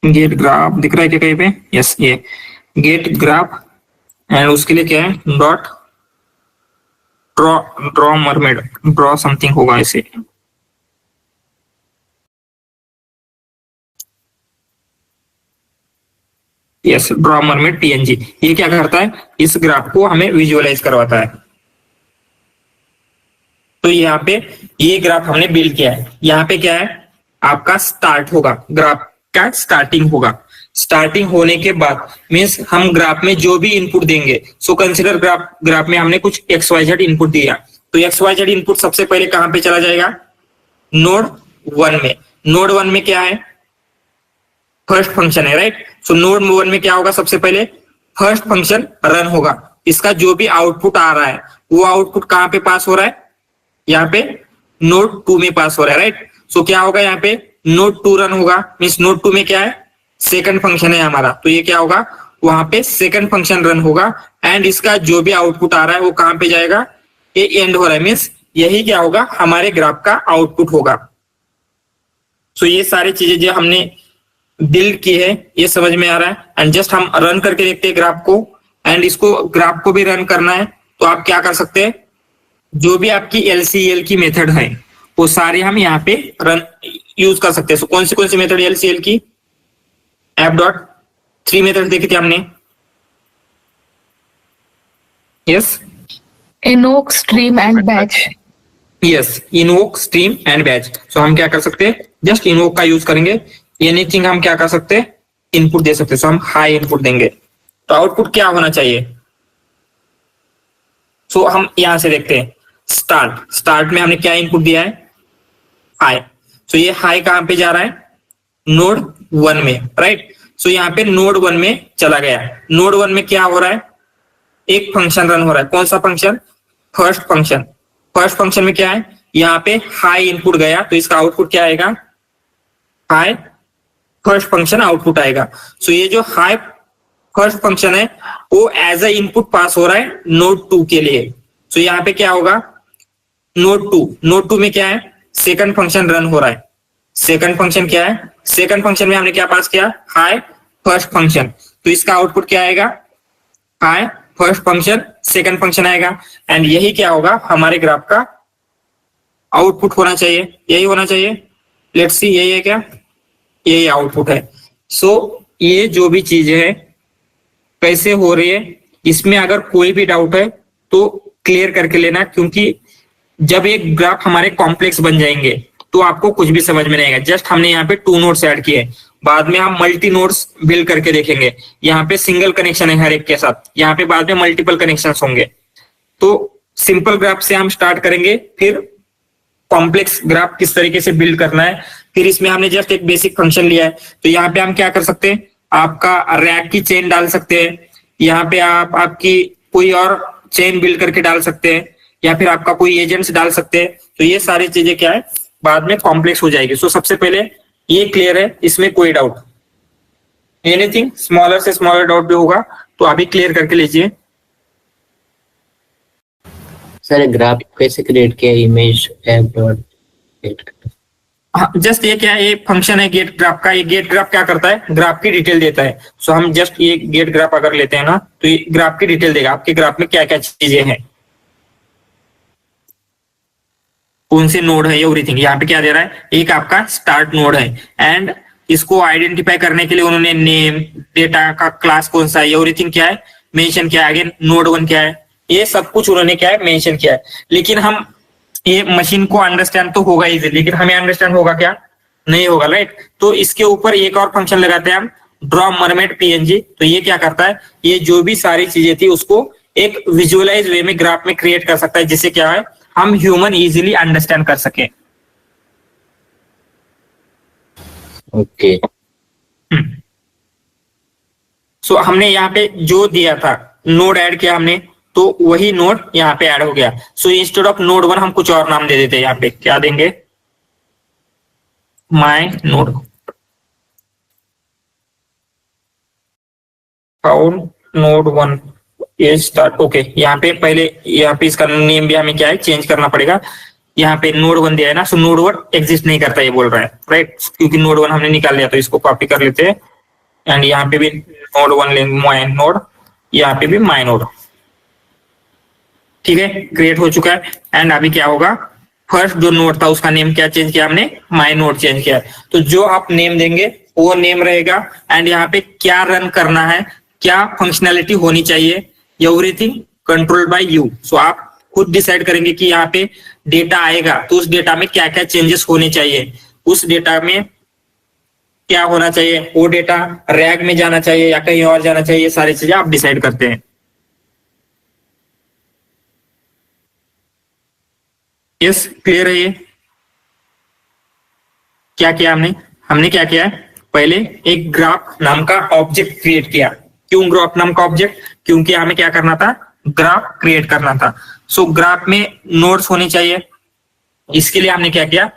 get graph दिख रहा है क्या कहीं पे, यस, ये गेट ग्राफ। एंड उसके लिए क्या है, dot draw mermaid, draw something होगा ऐसे, यस, ड्रॉ मरमेड png। ये क्या करता है, इस ग्राफ को हमें विजुअलाइज करवाता है। तो यहाँ पे ये ग्राफ हमने बिल्ड किया है। यहाँ पे क्या है, आपका स्टार्ट होगा, ग्राफ का स्टार्टिंग होगा। स्टार्टिंग होने के बाद मीन्स हम ग्राफ में जो भी इनपुट देंगे, सो कंसीडर ग्राफ में हमने कुछ XYZ इनपुट दिया, तो XYZ इनपुट सबसे पहले कहां पे चला जाएगा, नोड 1 में। नोड 1 में क्या है, फर्स्ट फंक्शन है, राइट। सो नोड 1 में क्या होगा, सबसे पहले फर्स्ट फंक्शन रन होगा। इसका जो भी आउटपुट आ रहा है वो आउटपुट कहां पे पास हो रहा है, यहाँ पे नोड 2 में पास हो रहा है, राइट। सो क्या होगा, यहाँ पे नोड 2 रन होगा, मीन्स नोड 2 में क्या है, सेकंड फंक्शन है हमारा, तो ये क्या होगा, वहां पे सेकंड फंक्शन रन होगा एंड इसका जो भी आउटपुट आ रहा है वो कहां पे जाएगा, ये एंड हो रहा है, मीन्स यही क्या होगा, हमारे ग्राफ का आउटपुट होगा। सो ये सारी चीजें जो हमने बिल्ड की है ये समझ में आ रहा है। एंड जस्ट हम रन करके देखते हैं ग्राफ को, एंड इसको ग्राफ को भी रन करना है तो आप क्या कर सकते हैं, जो भी आपकी LCL की मेथड है वो सारी हम यहाँ पे रन यूज कर सकते हैं। सो कौन सी मेथड LCL की, app.3 मेथड देखी थी हमने, yes invoke, stream and batch. Yes, invoke, stream and batch. So हम क्या कर सकते हैं, जस्ट इनवोक का यूज करेंगे। एनीथिंग हम क्या कर सकते हैं, इनपुट दे सकते हैं। सो हम हाई इनपुट देंगे तो आउटपुट क्या होना चाहिए। सो हम यहां से देखते हैं, स्टार्ट में हमने क्या इनपुट दिया है, हाई। सो ये हाई कहां पे जा रहा है, नोड 1 में, राइट। सो यहाँ पे नोड 1 में चला गया। नोड 1 में क्या हो रहा है, एक फंक्शन रन हो रहा है। कौन सा function, first function. First function में क्या है, यहाँ पे हाई इनपुट गया तो इसका आउटपुट क्या आएगा, हाई फर्स्ट फंक्शन आउटपुट आएगा। सो ये जो हाई फर्स्ट फंक्शन है वो एज अ इनपुट पास हो रहा है नोड 2 के लिए। सो यहाँ पे क्या होगा, नोड 2 में क्या है, सेकंड फंक्शन रन हो रहा है। सेकंड फंक्शन क्या है, सेकंड फंक्शन में हमने क्या पास किया, हाई फर्स्ट फंक्शन। तो इसका आउटपुट क्या आएगा, high first function second function आएगा। एंड यही क्या होगा, हमारे ग्राफ का आउटपुट होना चाहिए, यही होना चाहिए। लेट्स सी, यही है क्या, यही आउटपुट है। सो ये जो भी चीजें है कैसे हो रही है, इसमें अगर कोई भी डाउट है तो क्लियर करके लेना, क्योंकि जब एक ग्राफ हमारे कॉम्प्लेक्स बन जाएंगे तो आपको कुछ भी समझ में नहीं आएगा। जस्ट हमने यहाँ पे 2 नोड्स ऐड किए, बाद में हम मल्टी नोड्स बिल्ड करके देखेंगे। यहाँ पे सिंगल कनेक्शन है हर एक के साथ, यहाँ पे बाद में मल्टीपल कनेक्शन होंगे। तो सिंपल ग्राफ से हम स्टार्ट करेंगे, फिर कॉम्प्लेक्स ग्राफ किस तरीके से बिल्ड करना है। फिर इसमें हमने जस्ट एक बेसिक फंक्शन लिया है, तो यहाँ पे हम क्या कर सकते हैं, आपका रैक की चेन डाल सकते हैं, यहाँ पे आप आपकी कोई और चेन बिल्ड करके डाल सकते हैं, या फिर आपका कोई एजेंट्स डाल सकते हैं। तो ये सारी चीजें क्या है, बाद में कॉम्प्लेक्स हो जाएगी। सो सबसे पहले ये क्लियर है, इसमें कोई डाउट, एनीथिंग स्मॉलर से स्मॉलर डाउट भी होगा तो अभी क्लियर करके लीजिए। सर ग्राफ कैसे क्रिएट किया, इमेज app.get। हाँ, जस्ट ये क्या है, ये फंक्शन है गेट ग्राफ का। ये गेट ग्राफ क्या करता है, ग्राफ की डिटेल देता है। सो हम जस्ट ये गेट ग्राफ अगर लेते हैं ना, तो ये ग्राफ की डिटेल देगा, आपके ग्राफ में क्या क्या चीजें हैं, कौन से नोड है, एवरीथिंग। यहाँ पे क्या दे रहा है, एक आपका स्टार्ट नोड है, एंड इसको आइडेंटिफाई करने के लिए उन्होंने नेम, डेटा का क्लास कौन सा है, एवरीथिंग क्या है मेंशन किया है, अगेन नोड 1 क्या है, ये सब कुछ उन्होंने क्या है मेंशन किया है। लेकिन हम ये मशीन को अंडरस्टैंड तो होगा ही, लेकिन हमें अंडरस्टैंड होगा क्या, नहीं होगा, राइट। तो इसके ऊपर एक और फंक्शन लगाते हैं हम, ड्रॉ मरमेट PNG। तो ये क्या करता है, ये जो भी सारी चीजें थी उसको एक विजुअलाइज वे में ग्राफ में क्रिएट कर सकता है, जिससे क्या है हम ह्यूमन इजीली अंडरस्टैंड कर सके। ओके। सो हमने यहाँ पे जो दिया था नोड ऐड किया हमने, तो वही नोड यहाँ पे ऐड हो गया। सो इंस्टेड ऑफ नोड 1 हम कुछ और नाम दे देते हैं। यहाँ पे क्या देंगे, माय नोड, फाउंड नोड 1 ये स्टार्ट। ओके, यहाँ पे पहले यहाँ पे इसका नेम भी हमें क्या है चेंज करना पड़ेगा। यहाँ पे नोड 1 दिया है ना, सो नोड 1 एग्जिस्ट नहीं करता ये बोल रहा है, राइट, क्योंकि नोड 1 हमने निकाल लिया। तो इसको कॉपी कर लेते हैं, एंड यहाँ पे भी नोड 1 लेंगे, माय नोड, यहाँ पे भी माय नोड। ठीक है, क्रिएट हो चुका है। एंड अभी क्या होगा, फर्स्ट जो नोड था उसका नेम क्या चेंज किया हमने, माय नोड चेंज किया। तो जो आप नेम देंगे वो नेम रहेगा, एंड यहाँ पे क्या रन करना है, क्या फंक्शनैलिटी होनी चाहिए, एवरीथिंग कंट्रोल्ड बाय यू। सो आप खुद डिसाइड करेंगे कि यहाँ पे डेटा आएगा तो उस डेटा में क्या क्या चेंजेस होने चाहिए, उस डेटा में क्या होना चाहिए, वो डेटा रैक में जाना चाहिए या कहीं और जाना चाहिए, ये सारी चीजें आप डिसाइड करते हैं। यस, क्लियर है ये। क्या किया हमने क्या किया है, पहले एक ग्राफ नाम का ऑब्जेक्ट क्रिएट किया। क्यों ग्राफ नाम का ऑब्जेक्ट, क्योंकि हमें क्या करना था, ग्राफ क्रिएट करना था। सो ग्राफ में नोड्स होने चाहिए, इसके लिए हमने क्या किया,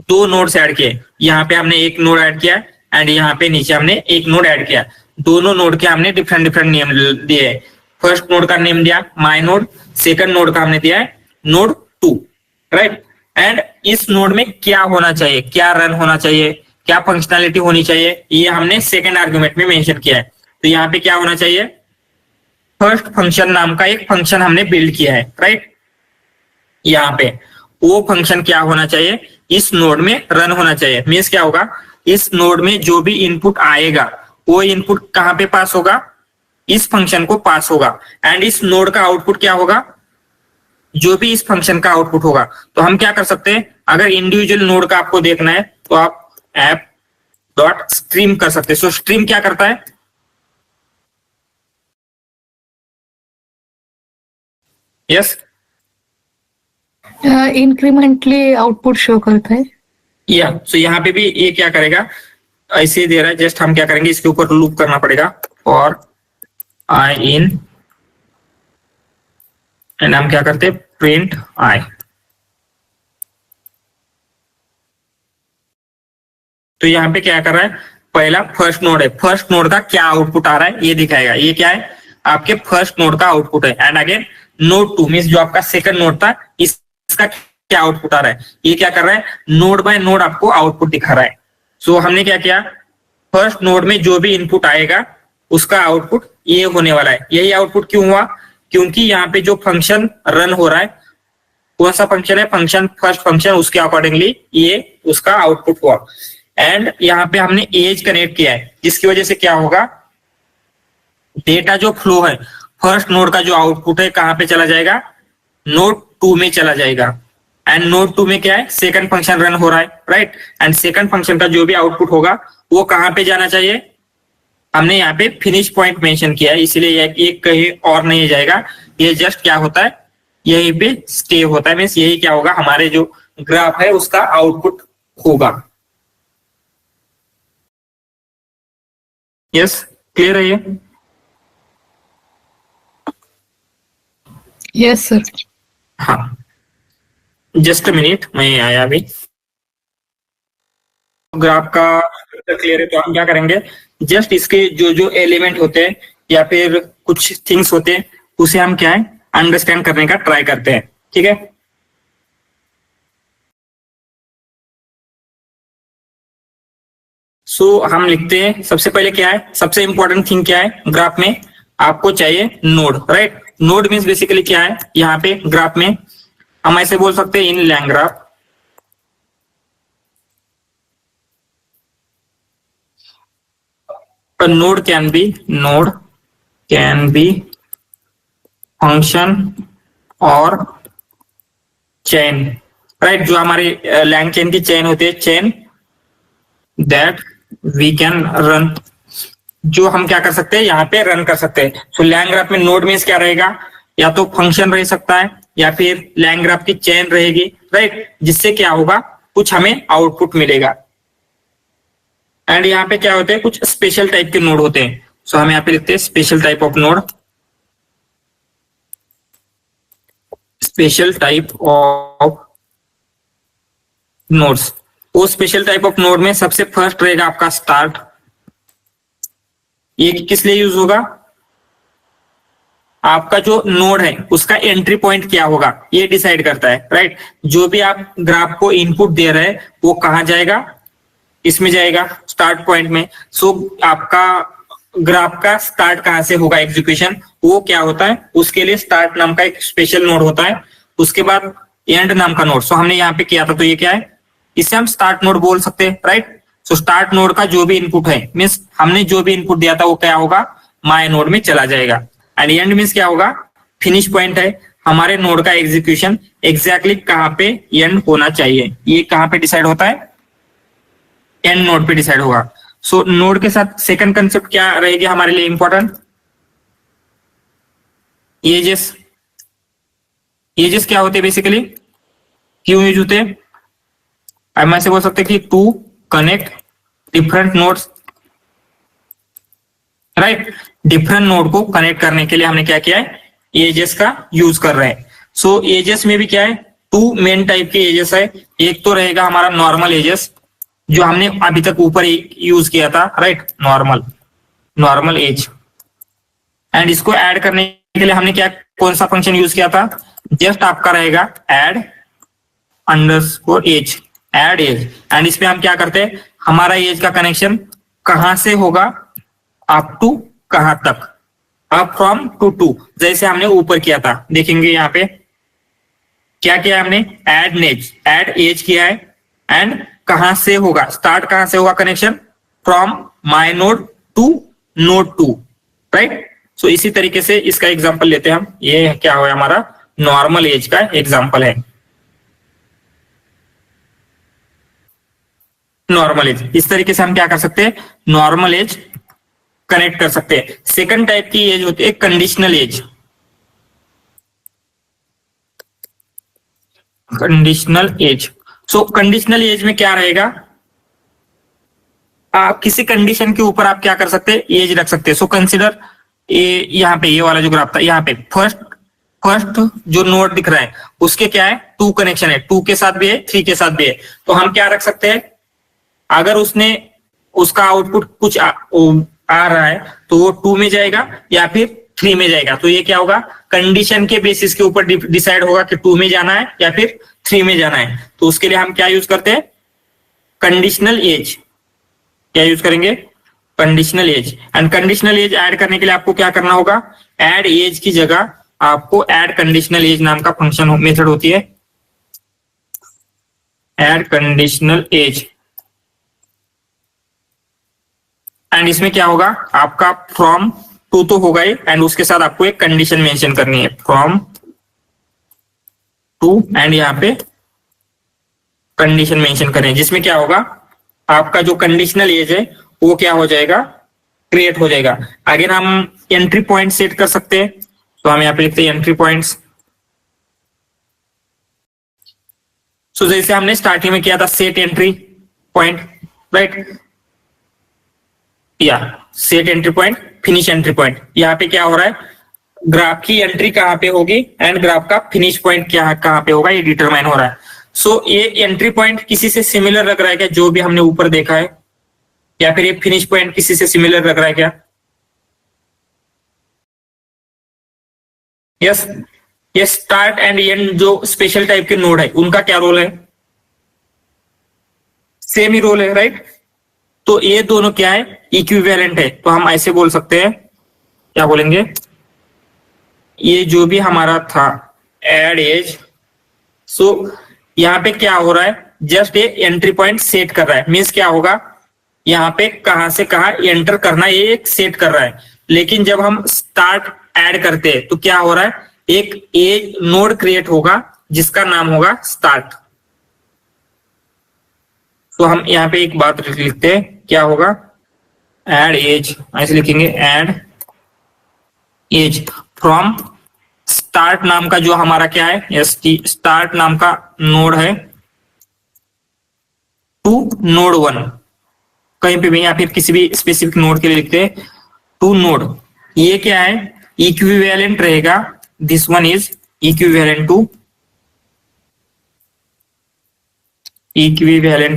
2 नोड्स ऐड किए। यहाँ पे हमने एक नोड ऐड किया, एंड यहाँ पे नीचे हमने एक नोड ऐड किया। दोनों नोड के हमने डिफरेंट डिफरेंट नेम दिए है। फर्स्ट नोड का नेम दिया माई नोड, सेकंड नोड का हमने दिया है नोड 2, राइट। एंड इस नोड में क्या होना चाहिए, क्या रन होना चाहिए, क्या फंक्शनैलिटी होनी चाहिए, ये हमने सेकंड आर्गुमेंट में मेंशन किया है। तो यहाँ पे क्या होना चाहिए, फर्स्ट फंक्शन नाम का एक फंक्शन हमने बिल्ड किया है, राइट। यहाँ पे वो फंक्शन क्या होना चाहिए, इस नोड में रन होना चाहिए। मीन्स क्या होगा, इस नोड में जो भी इनपुट आएगा वो इनपुट कहाँ पे पास होगा, इस फंक्शन को पास होगा। एंड इस नोड का आउटपुट क्या होगा, जो भी इस फंक्शन का आउटपुट होगा। तो हम क्या कर सकते हैं, अगर इंडिविजुअल नोड का आपको देखना है तो आप ऐप डॉट स्ट्रीम कर सकते हैं। सो स्ट्रीम क्या करता है, यस इंक्रीमेंटली आउटपुट शो करता है। या सो यहाँ पे भी ये क्या करेगा, ऐसे दे रहा है, जस्ट हम क्या करेंगे, इसके ऊपर लूप करना पड़ेगा और आई इन, एंड हम क्या करते हैं प्रिंट आई। तो यहाँ पे क्या कर रहा है, पहला फर्स्ट नोड है, फर्स्ट नोड का क्या आउटपुट आ रहा है ये दिखाएगा। ये क्या है, आपके फर्स्ट नोड का आउटपुट है। एंड अगेन नोड 2 मींस जो आपका सेकंड नोड था, इसका क्या आउटपुट आ रहा है, ये क्या कर रहा है, नोड बाय नोड आपको आउटपुट दिखा रहा है। सो हमने क्या किया, फर्स्ट नोड में जो भी इनपुट आएगा उसका आउटपुट ये होने वाला है। यही आउटपुट क्यों हुआ, क्योंकि यहाँ पे जो फंक्शन रन हो रहा है, कौन सा फंक्शन है, फंक्शन फर्स्ट फंक्शन, उसके अकॉर्डिंगली ये उसका आउटपुट हुआ। एंड यहाँ पे हमने एज कनेक्ट किया है, जिसकी वजह से क्या होगा, डेटा जो फ्लो है, फर्स्ट नोड का जो आउटपुट है कहाँ पे चला जाएगा, नोड 2 में चला जाएगा। एंड नोड 2 में क्या है, सेकंड फंक्शन रन हो रहा है, राइट। एंड सेकंड फंक्शन का जो भी आउटपुट होगा वो कहाँ पे जाना चाहिए, हमने यहाँ पे फिनिश पॉइंट मेंशन किया है, इसलिए ये कहीं और नहीं जाएगा, ये जस्ट क्या होता है, यहीं पे स्टे होता है। मीन्स यही क्या होगा, हमारे जो ग्राफ है उसका आउटपुट होगा। यस, क्लियर है ये? Yes sir. हाँ, जस्ट अ मिनट, मैं आया अभी। ग्राफ का क्लियर है तो हम क्या करेंगे, जस्ट इसके जो जो एलिमेंट होते हैं या फिर कुछ थिंग्स होते हैं उसे हम क्या है अंडरस्टैंड करने का ट्राई करते हैं, ठीक है। सो हम लिखते हैं, सबसे पहले क्या है, सबसे इंपॉर्टेंट थिंग क्या है ग्राफ में, आपको चाहिए node, right. Node means basically क्या है, यहाँ पे ग्राफ में हम ऐसे बोल सकते हैं in LangGraph, a node can be function और चेन, राइट। जो हमारे लैंग चेन की चेन होती है, chain that we can run, जो हम क्या कर सकते हैं यहाँ पे रन कर सकते हैं। सो लैंग ग्राफ में नोड मीन्स क्या रहेगा, या तो फंक्शन रह सकता है या फिर लैंग ग्राफ की चेन रहेगी, राइट, जिससे क्या होगा, कुछ हमें आउटपुट मिलेगा। एंड यहाँ पे क्या होते हैं, कुछ स्पेशल टाइप के नोड होते हैं। सो हम यहाँ पे लिखते हैं special type of node, special type of nodes. वो स्पेशल टाइप ऑफ नोड में सबसे फर्स्ट रहेगा आपका स्टार्ट। ये किस लिए यूज होगा, आपका जो नोड है उसका एंट्री पॉइंट क्या होगा ये डिसाइड करता है, राइट। जो भी आप ग्राफ को इनपुट दे रहे हैं वो कहाँ जाएगा, इसमें जाएगा स्टार्ट पॉइंट में। सो आपका ग्राफ का स्टार्ट कहां से होगा, एग्जीक्यूशन, वो क्या होता है, उसके लिए स्टार्ट नाम का एक स्पेशल नोड होता है, उसके बाद एंड नाम का नोड। सो हमने यहाँ पे किया था, तो ये क्या है, इसे हम स्टार्ट नोड बोल सकते हैं, राइट। सो स्टार्ट नोड का जो भी इनपुट है, मीन्स हमने जो भी इनपुट दिया था वो क्या होगा, माय नोड में चला जाएगा। एंड एंड मीन्स क्या होगा, फिनिश पॉइंट है, हमारे नोड का एग्जीक्यूशन एग्जैक्टली कहाँ पे एंड होना चाहिए, ये कहाँ पे डिसाइड होता है, एंड नोड पे डिसाइड होगा। सो नोड के साथ सेकंड कंसेप्ट क्या रहेगी हमारे लिए इंपॉर्टेंट, एजेस। एजेस क्या होते हैं बेसिकली, क्यों यूज होते हैं, हम ऐसे बोल सकते हैं कि to connect different nodes, right. Different node को कनेक्ट करने के लिए हमने क्या किया है, एजेस का यूज कर रहे हैं। सो एजेस में भी क्या है, टू मेन टाइप के एजेस है। एक तो रहेगा हमारा नॉर्मल एजेस, जो हमने अभी तक ऊपर यूज किया था, right, normal. Normal edge. And इसको ऐड करने के लिए हमने क्या कौन सा फंक्शन यूज किया था, जस्ट आपका रहेगा add underscore edge, add edge. And इसमें हम क्या करते हैं, हमारा एज का कनेक्शन कहां से होगा, अप टू कहां तक, अप फ्रॉम टू, जैसे हमने ऊपर किया था। देखेंगे यहाँ पे क्या किया हमने, ऐड एज किया है। एंड कहां से होगा, स्टार्ट कहां से होगा connection, from my node to node 2, right. So इसी तरीके से इसका एग्जांपल लेते हैं हम। ये क्या हुआ हमारा नॉर्मल एज का एग्जांपल है। नॉर्मल एज, इस तरीके से हम क्या कर सकते हैं, नॉर्मल एज कनेक्ट कर सकते हैं। सेकंड टाइप की एज होती है कंडीशनल एज। कंडीशनल एज, सो कंडीशनल एज में क्या रहेगा, आप किसी कंडीशन के ऊपर आप क्या कर सकते हैं, एज रख सकते हैं। सो कंसिडर यहाँ पे ये वाला जो ग्राफ था, यहाँ पे फर्स्ट जो नोड दिख रहा है उसके क्या है, 2 कनेक्शन है, 2 के साथ भी है, 3 के साथ भी है। तो हम क्या रख सकते हैं, अगर उसका आउटपुट कुछ आ रहा है तो वो 2 में जाएगा या फिर 3 में जाएगा। तो ये क्या होगा, कंडीशन के बेसिस के ऊपर डिसाइड होगा कि 2 में जाना है या फिर 3 में जाना है। तो उसके लिए हम क्या यूज करते हैं, कंडीशनल एज। क्या यूज करेंगे, conditional edge. And conditional edge add करने के लिए आपको क्या करना होगा, ऐड एज की जगह आपको ऐड कंडीशनल एज नाम का फंक्शन मेथड होती है, ऐड कंडीशनल एज। एंड इसमें क्या होगा, आपका फ्रॉम टू तो होगा ही, एंड उसके साथ आपको एक कंडीशन मेंशन करनी है, फ्रॉम टू, एंड यहाँ पे कंडीशन मेंशन करें, जिसमें क्या होगा, आपका जो कंडीशनल एज है वो क्या हो जाएगा, क्रिएट हो जाएगा। अगर हम एंट्री पॉइंट सेट कर सकते हैं, तो हम यहाँ पे लिखते हैं एंट्री पॉइंट्स। सो जैसे हमने स्टार्टिंग में किया था सेट एंट्री पॉइंट, राइट, या set entry point, finish entry point. यहाँ पे क्या हो रहा है, ग्राफ की एंट्री कहाँ पे होगी एंड ग्राफ का फिनिश पॉइंट क्या कहाँ पे होगा, ये डिटरमाइन हो रहा है। सो ये एंट्री पॉइंट किसी से सिमिलर लग रहा है क्या, जो भी हमने ऊपर देखा है, या फिर ये फिनिश पॉइंट किसी से सिमिलर लग रहा है क्या? यस, ये स्टार्ट एंड एंड जो स्पेशल टाइप के नोड है उनका क्या रोल है, सेम ही रोल है, राइट। तो ये दोनों क्या है, इक्विवेलेंट है। तो हम ऐसे बोल सकते हैं, क्या बोलेंगे, ये जो भी हमारा था एड एज, सो यहाँ पे क्या हो रहा है, जस्ट ये एंट्री पॉइंट सेट कर रहा है। मीन्स क्या होगा, यहाँ पे कहां से कहां एंटर करना है ये एक सेट कर रहा है। लेकिन जब हम स्टार्ट ऐड करते हैं तो क्या हो रहा है, एक एज नोड क्रिएट होगा जिसका नाम होगा स्टार्ट। तो हम यहाँ पे एक बात लिखते हैं, क्या होगा, ऐड एज, ऐसे लिखेंगे ऐड एज फ्रॉम स्टार्ट नाम का जो हमारा क्या है, स्टार्ट नाम का नोड है, टू नोड 1, कहीं पे भी या फिर किसी भी स्पेसिफिक नोड के लिए लिखते हैं टू नोड। ये क्या है, इक्विवेलेंट रहेगा, this one is equivalent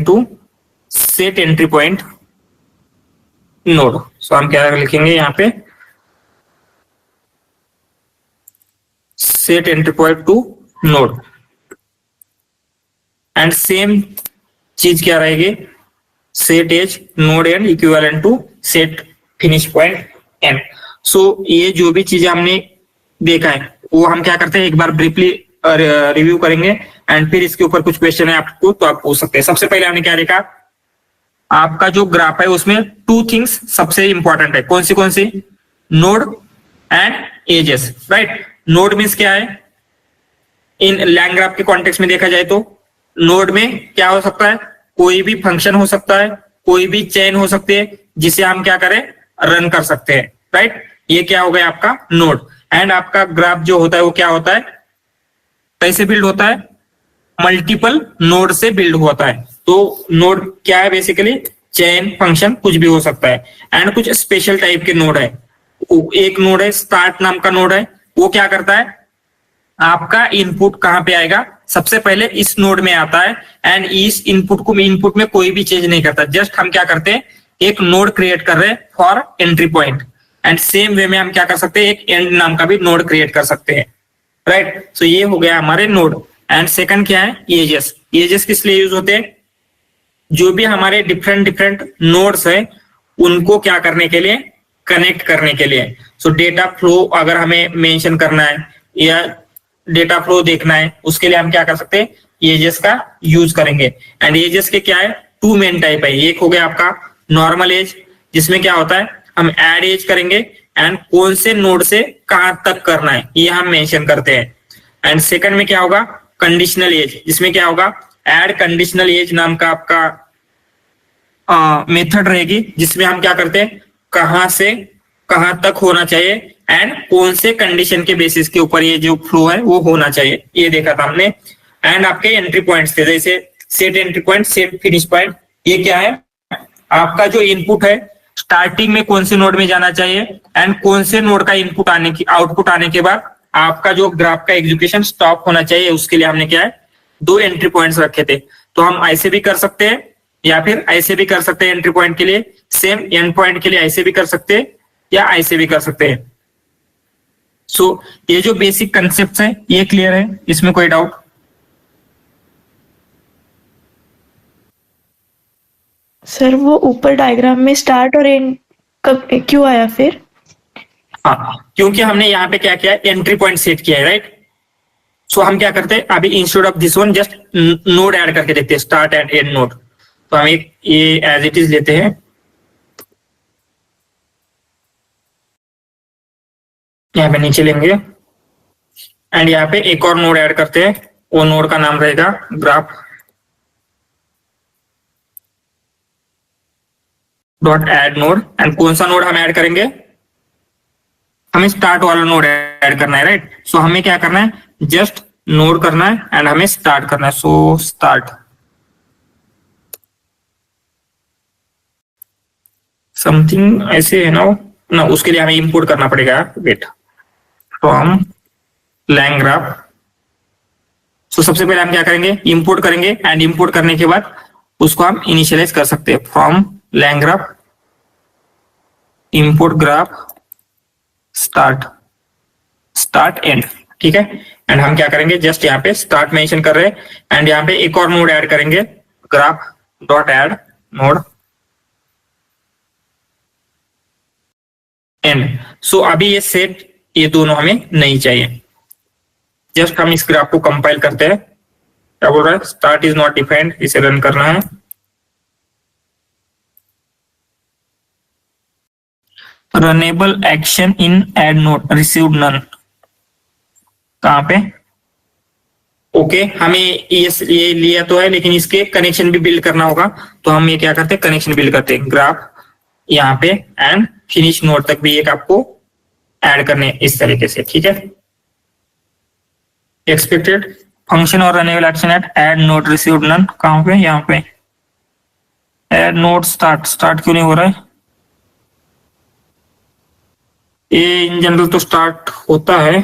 to set entry point node. So हम क्या लिखेंगे यहाँ पे, set entry point to node. And same चीज क्या रहेगी, set edge node and equivalent to set finish point end. So ये जो भी चीजें हमने देखा है वो हम क्या करते हैं, एक बार ब्रीफली रिव्यू करेंगे एंड फिर इसके ऊपर कुछ क्वेश्चन है आपको तो आप पूछ सकते हैं। सबसे पहले हमने क्या देखा, आपका जो ग्राफ है उसमें 2 थिंग्स सबसे इंपॉर्टेंट है। कौन सी, node and edges, right. Node means क्या है, इन लैंग ग्राफ के कॉन्टेक्स्ट में देखा जाए तो नोड में क्या हो सकता है, कोई भी फंक्शन हो सकता है, कोई भी चेन हो सकती है जिसे हम क्या करें, रन कर सकते हैं, राइट। ये क्या हो गया आपका नोड। एंड आपका ग्राफ जो होता है वो क्या होता है, कैसे बिल्ड होता है, मल्टीपल नोड से बिल्ड होता है। तो नोड क्या है, बेसिकली चेन फंक्शन कुछ भी हो सकता है। एंड कुछ स्पेशल टाइप के नोड है, एक नोड है स्टार्ट नाम का नोड है, वो क्या करता है, आपका इनपुट कहां पे आएगा, सबसे पहले इस नोड में आता है एंड इस इनपुट में कोई भी चेंज नहीं करता। जस्ट हम क्या करते हैं, एक नोड क्रिएट कर रहे हैं for entry point, and same way में हम क्या कर सकते हैं, एक एंड नाम का भी नोड क्रिएट कर सकते हैं, राइट। सो ये हो गया हमारे नोड। एंड सेकंड क्या है, एजेस। एजेस किस लिए यूज होते हैं, जो भी हमारे डिफरेंट डिफरेंट नोड्स है उनको क्या करने के लिए, कनेक्ट करने के लिए। सो डेटा फ्लो अगर हमें मेंशन करना है या डेटा फ्लो देखना है, उसके लिए हम क्या कर सकते हैं, एजेस का यूज करेंगे। एंड एजेस के क्या है, टू मेन टाइप है। एक हो गया आपका नॉर्मल एज, जिसमें क्या होता है हम ऐड एज करेंगे एंड कौन से नोड से कहां तक करना है ये हम मेंशन करते हैं। एंड सेकंड में क्या होगा, कंडीशनल एज, जिसमें क्या होगा, ऐड कंडीशनल एज नाम का आपका मेथड रहेगी, जिसमें हम क्या करते हैं, कहां से कहां तक होना चाहिए एंड कौन से कंडीशन के बेसिस के ऊपर ये जो फ्लो है वो होना चाहिए, ये देखा था हमने। एंड आपके एंट्री पॉइंट्स थे, जैसे set entry point, set finish point. ये क्या है, आपका जो इनपुट है स्टार्टिंग में कौन से नोड में जाना चाहिए एंड कौन से नोड का इनपुट आने की आउटपुट आने के बाद आपका जो ग्राफ का एग्जीक्यूशन स्टॉप होना चाहिए, उसके लिए हमने क्या है, दो एंट्री पॉइंट्स रखे थे। तो हम ऐसे भी कर सकते हैं या फिर ऐसे भी कर सकते हैं एंट्री पॉइंट के लिए, सेम एंड पॉइंट के लिए ऐसे भी कर सकते हैं या ऐसे भी कर सकते हैं। सो ये जो बेसिक कंसेप्ट है ये क्लियर है, इसमें कोई डाउट? सर वो ऊपर डायग्राम में स्टार्ट और एंड कब क्यों आया फिर? हाँ, क्योंकि हमने यहाँ पे क्या किया है, एंट्री पॉइंट सेट किया है, राइट। सो हम क्या करते हैं, अभी instead of this one just node add करके देखते हैं, स्टार्ट एंड एंड नोड। तो हम एक ये एज इट इज लेते हैं, यहाँ पे नीचे लेंगे एंड यहाँ पे एक और नोड ऐड करते हैं, वो नोड का नाम रहेगा graph dot add node. And कौन सा नोड हम ऐड करेंगे, हमें स्टार्ट वाला नोड ऐड करना है, राइट। सो हमें क्या करना है, जस्ट नोड करना है एंड हमें स्टार्ट करना है। सो स्टार्ट समथिंग ऐसे है ना, उसके लिए हमें इंपोर्ट करना पड़ेगा, वेट, फ्रॉम लैंग ग्राफ। सो सबसे पहले हम क्या करेंगे, इंपोर्ट करेंगे एंड इंपोर्ट करने के बाद उसको हम इनिशियलाइज कर सकते हैं, from LangGraph import graph start end, ठीक है। एंड हम क्या करेंगे, जस्ट यहाँ पे स्टार्ट मेंशन कर रहे हैं एंड यहाँ पे एक और नोड ऐड करेंगे, graph dot add node and. So अभी ये सेट, ये दोनों हमें नहीं चाहिए। जस्ट हम इस ग्राफ को कंपाइल करते हैं, क्या बोल रहा है, स्टार्ट इज नॉट डिफाइंड, इसे रन करना है। Runnable action in add node received none, कहां पे, ओके हमें ये लिया तो है, लेकिन इसके कनेक्शन भी बिल्ड करना होगा। तो हम ये क्या करते हैं, कनेक्शन बिल्ड करते हैं, ग्राफ यहाँ पे एंड फिनिश नोड तक भी एक आपको ऐड करने इस तरीके से, ठीक है। एक्सपेक्टेड फंक्शन और runnable action at add node received none, कहां पे, यहाँ पे ऐड नोड स्टार्ट क्यों नहीं हो रहा है, ये इन जनरल तो स्टार्ट होता है,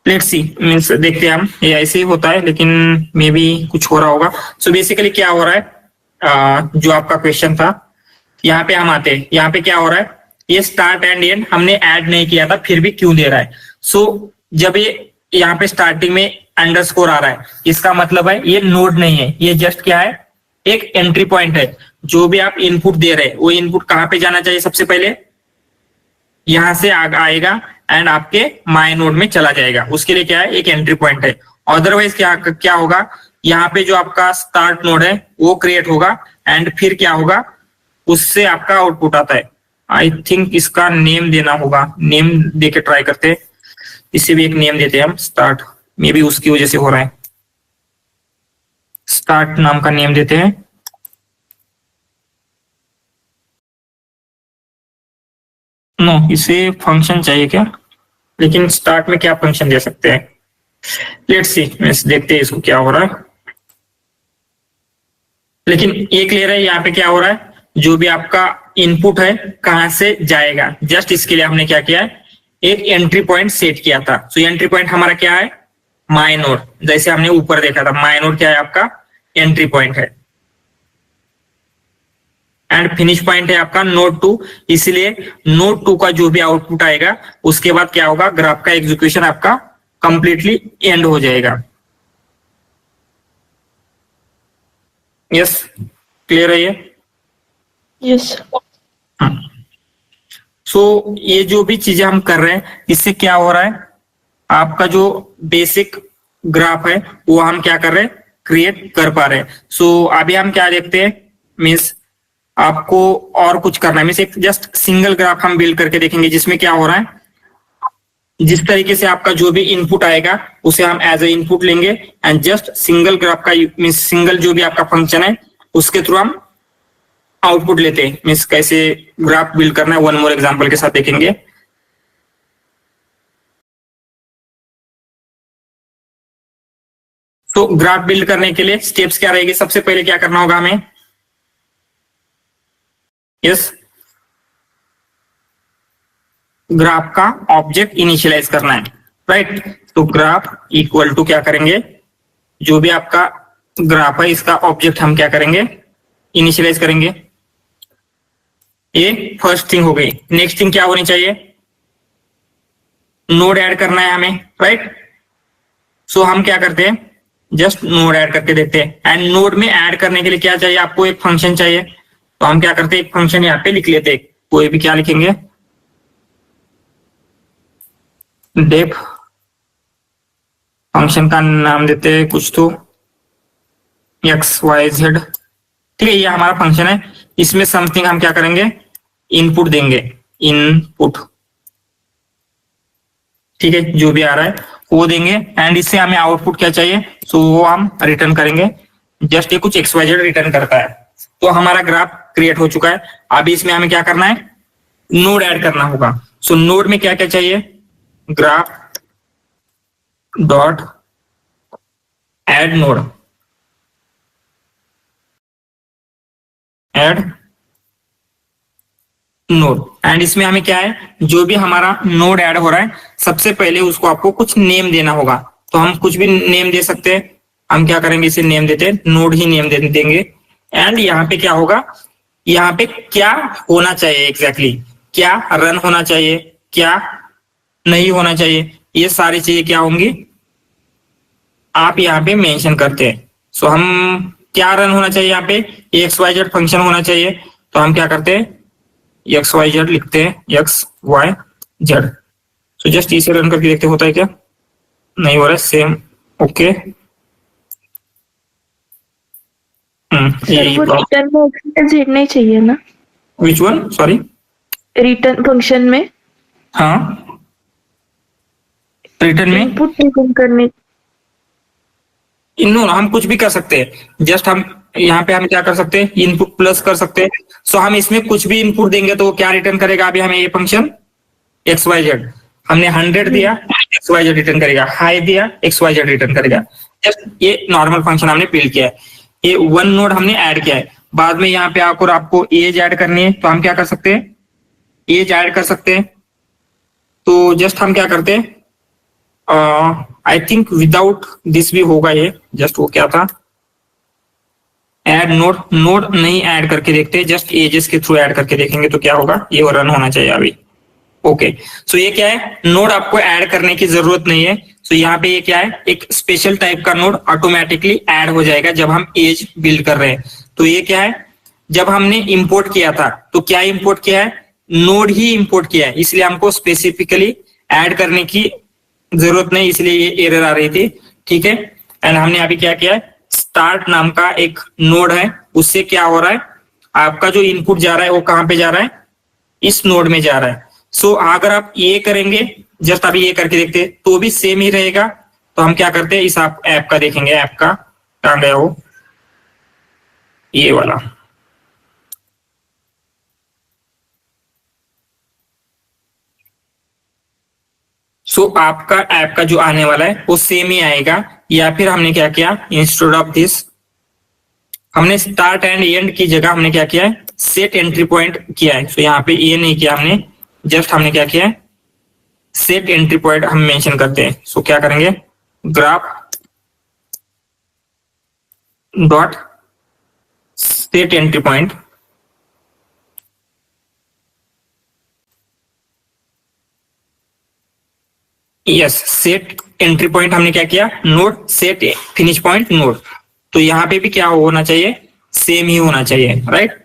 लेट्स सी, मींस देखते हैं हम, ये ऐसे ही होता है लेकिन मे बी कुछ हो रहा होगा। सो बेसिकली क्या हो रहा है, जो आपका क्वेश्चन था, यहाँ पे हम आते हैं, यहाँ पे क्या हो रहा है, ये स्टार्ट एंड एंड हमने ऐड नहीं किया था, फिर भी क्यों दे रहा है। सो जब ये यहाँ पे स्टार्टिंग में अंडरस्कोर आ रहा है, इसका मतलब है ये नोड नहीं है, ये जस्ट क्या है, एक एंट्री पॉइंट है। जो भी आप इनपुट दे रहे हैं वो इनपुट कहाँ पे जाना चाहिए, सबसे पहले यहां से आएगा एंड आपके माय नोड में चला जाएगा, उसके लिए क्या है, एक एंट्री पॉइंट है। अदरवाइज क्या होगा, यहाँ पे जो आपका स्टार्ट नोड है वो क्रिएट होगा एंड फिर क्या होगा, उससे आपका आउटपुट आता है। आई थिंक इसका नेम देना होगा, नेम देके ट्राई करते हैं, इससे भी एक नेम देते हैं हम, स्टार्ट, मे बी उसकी वजह से हो रहा है, स्टार्ट नाम का नेम देते हैं। नो, इसे फंक्शन चाहिए क्या, लेकिन स्टार्ट में क्या फंक्शन दे सकते हैं, लेट्स सी, देखते हैं इसको क्या हो रहा है। लेकिन ये क्लियर है यहाँ पे क्या हो रहा है, जो भी आपका इनपुट है कहां से जाएगा, जस्ट इसके लिए हमने क्या किया है, एक एंट्री पॉइंट सेट किया था। सो एंट्री पॉइंट हमारा क्या है, माय नोड, जैसे हमने ऊपर देखा था, माय नोड क्या है आपका, एंट्री पॉइंट है। एंड फिनिश पॉइंट है आपका नोड 2, इसलिए नोड 2 का जो भी आउटपुट आएगा उसके बाद क्या होगा, ग्राफ का एग्जीक्यूशन आपका कंप्लीटली एंड हो जाएगा। यस, क्लियर है ये? यस। सो ये जो भी चीजें हम कर रहे हैं इससे क्या हो रहा है, आपका जो बेसिक ग्राफ है वो हम क्या कर रहे हैं, क्रिएट कर पा रहे हैं। सो अभी हम क्या देखते हैं, मीन्स आपको और कुछ करना है, मीन्स एक जस्ट सिंगल ग्राफ हम बिल्ड करके देखेंगे जिसमें क्या हो रहा है, जिस तरीके से आपका जो भी इनपुट आएगा उसे हम एज ए इनपुट लेंगे एंड जस्ट सिंगल ग्राफ का मीन्स सिंगल जो भी आपका फंक्शन है उसके थ्रू हम आउटपुट लेते हैं। मीन्स कैसे ग्राफ बिल्ड करना है वन मोर एग्जांपल के साथ देखेंगे। तो ग्राफ बिल्ड करने के लिए स्टेप्स क्या रहेगी, सबसे पहले क्या करना होगा हमें, यस, ग्राफ का ऑब्जेक्ट इनिशियलाइज करना है, राइट। तो ग्राफ इक्वल टू क्या करेंगे, जो भी आपका ग्राफ है इसका ऑब्जेक्ट हम क्या करेंगे, इनिशियलाइज करेंगे। ये फर्स्ट थिंग हो गई। नेक्स्ट थिंग क्या होनी चाहिए, नोड ऐड करना है हमें, राइट। सो हम क्या करते हैं, जस्ट नोड ऐड करके देखते हैं। एंड नोड में ऐड करने के लिए क्या चाहिए, आपको एक फंक्शन चाहिए। तो हम क्या करते हैं, एक फंक्शन यहाँ पे लिख लेते हैं, कोई भी, क्या लिखेंगे, डेफ, फंक्शन का नाम देते हैं कुछ तो XYZ, ठीक है। ये हमारा फंक्शन है, इसमें समथिंग हम क्या करेंगे, इनपुट देंगे, इनपुट, ठीक है, जो भी आ रहा है वो देंगे। एंड इससे हमें आउटपुट क्या चाहिए, सो वो हम रिटर्न करेंगे। जस्ट ये कुछ XYZ रिटर्न करता है। तो हमारा ग्राफ क्रिएट हो चुका है। अभी इसमें हमें क्या करना है, नोड ऐड करना होगा। सो नोड में क्या क्या चाहिए, graph dot add node, add node. And इसमें हमें क्या है, जो भी हमारा नोड ऐड हो रहा है सबसे पहले उसको आपको कुछ नेम देना होगा। तो हम कुछ भी नेम दे सकते हैं। हम क्या करेंगे, इसे नेम देते हैं, नोड ही नेम देंगे। एंड यहाँ पे क्या होगा, यहाँ पे क्या होना चाहिए एग्जैक्टली, क्या रन होना चाहिए, क्या नहीं होना चाहिए, ये सारी चीजें क्या होंगी आप यहाँ पे मेंशन करते हैं। सो हम क्या रन होना चाहिए, यहाँ पे XYZ फंक्शन होना चाहिए। तो हम क्या करते हैं, XYZ लिखते हैं, XYZ। सो जस्ट इसे रन करके देखते होता है क्या, नहीं हो रहा है, सेम, ओके। सर वो रिटर्न में Z नहीं चाहिए ना, which one, sorry, return function में, हाँ रिटर्न में इनपुट रिटर्न करने, नो, हम कुछ भी कर सकते हैं। जस्ट हम यहाँ पे हम क्या कर सकते हैं, इनपुट प्लस कर सकते हैं। सो हम इसमें कुछ भी इनपुट देंगे तो वो क्या रिटर्न करेगा, अभी हमें ये फंक्शन XYZ, हमने 100 दिया XYZ रिटर्न करेगा, हाई दिया XYZ रिटर्न करेगा। जस्ट ये नॉर्मल फंक्शन हमने बिल्ड किया है। ये वन नोड हमने ऐड किया है। बाद में यहाँ पे आकर आपको एज ऐड करनी है तो हम क्या कर सकते हैं, एज ऐड कर सकते हैं। तो जस्ट हम क्या करते हैं, आई थिंक विदाउट दिस भी होगा ये, जस्ट वो क्या था, ऐड नोड, नोड नहीं ऐड करके देखते, जस्ट एजेस के थ्रू ऐड करके देखेंगे तो क्या होगा, ये रन होना चाहिए अभी, ओके। सो ये क्या है, नोड आपको ऐड करने की जरूरत नहीं है। सो यहाँ पे ये क्या है, एक स्पेशल टाइप का नोड ऑटोमेटिकली ऐड हो जाएगा जब हम एज बिल्ड कर रहे हैं। तो ये क्या है, जब हमने इंपोर्ट किया था तो क्या इंपोर्ट किया है, नोड ही इंपोर्ट किया है, इसलिए हमको स्पेसिफिकली ऐड करने की जरूरत नहीं, इसलिए ये एरर आ रही थी, ठीक है। एंड हमने अभी क्या किया है, स्टार्ट नाम का एक नोड है, उससे क्या हो रहा है, आपका जो इनपुट जा रहा है वो कहां पे जा रहा है, इस नोड में जा रहा है। सो अगर आप ये करेंगे, जस्ट अभी ये करके देखते हैं तो भी सेम ही रहेगा। तो हम क्या करते हैं, इस ऐप का देखेंगे, ऐप का कहां गया वो, ये वाला, सो आपका ऐप का जो आने वाला है वो सेम ही आएगा। या फिर हमने क्या किया, इंस्टेड ऑफ दिस हमने स्टार्ट एंड एंड की जगह हमने क्या किया है, सेट एंट्री पॉइंट किया है। सो यहाँ पे ये नहीं किया हमने, जस्ट हमने क्या किया है, सेट एंट्री पॉइंट हम मेंशन करते हैं। सो क्या करेंगे, graph dot set entry point, yes, set entry point हमने क्या किया, node, set finish point node. तो यहाँ पे भी क्या होना चाहिए, सेम ही होना चाहिए, राइट।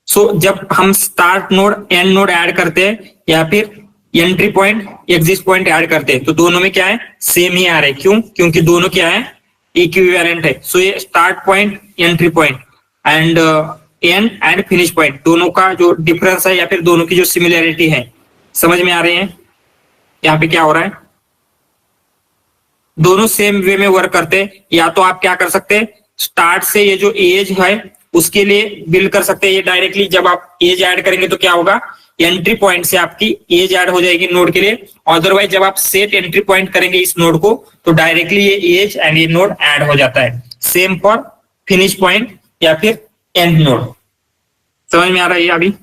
सो जब हम start node and node add करते हैं या फिर entry point exit point add करते हैं तो दोनों में क्या है, सेम ही आ रहे हैं। क्यों? क्योंकि दोनों क्या है, इक्विवेलेंट है। सो ये start point, entry point and and and finish point, दोनों का जो डिफरेंस है या फिर दोनों की जो सिमिलैरिटी है, समझ में आ रही है यहाँ पे क्या हो रहा है। दोनों सेम वे में वर्क करते हैं। या तो आप क्या कर सकते हैं, स्टार्ट से ये जो एज है उसके लिए बिल्ड कर सकते हैं। ये डायरेक्टली जब आप एज ऐड करेंगे तो क्या होगा, एंट्री पॉइंट से आपकी एज ऐड हो जाएगी नोड के लिए। अदरवाइज जब आप सेट एंट्री पॉइंट करेंगे इस नोड को तो डायरेक्टली ये एज एंड ये नोड ऐड हो जाता है। सेम फॉर फिनिश पॉइंट या फिर एंड नोड। समझ में आ रहा है ये अभी।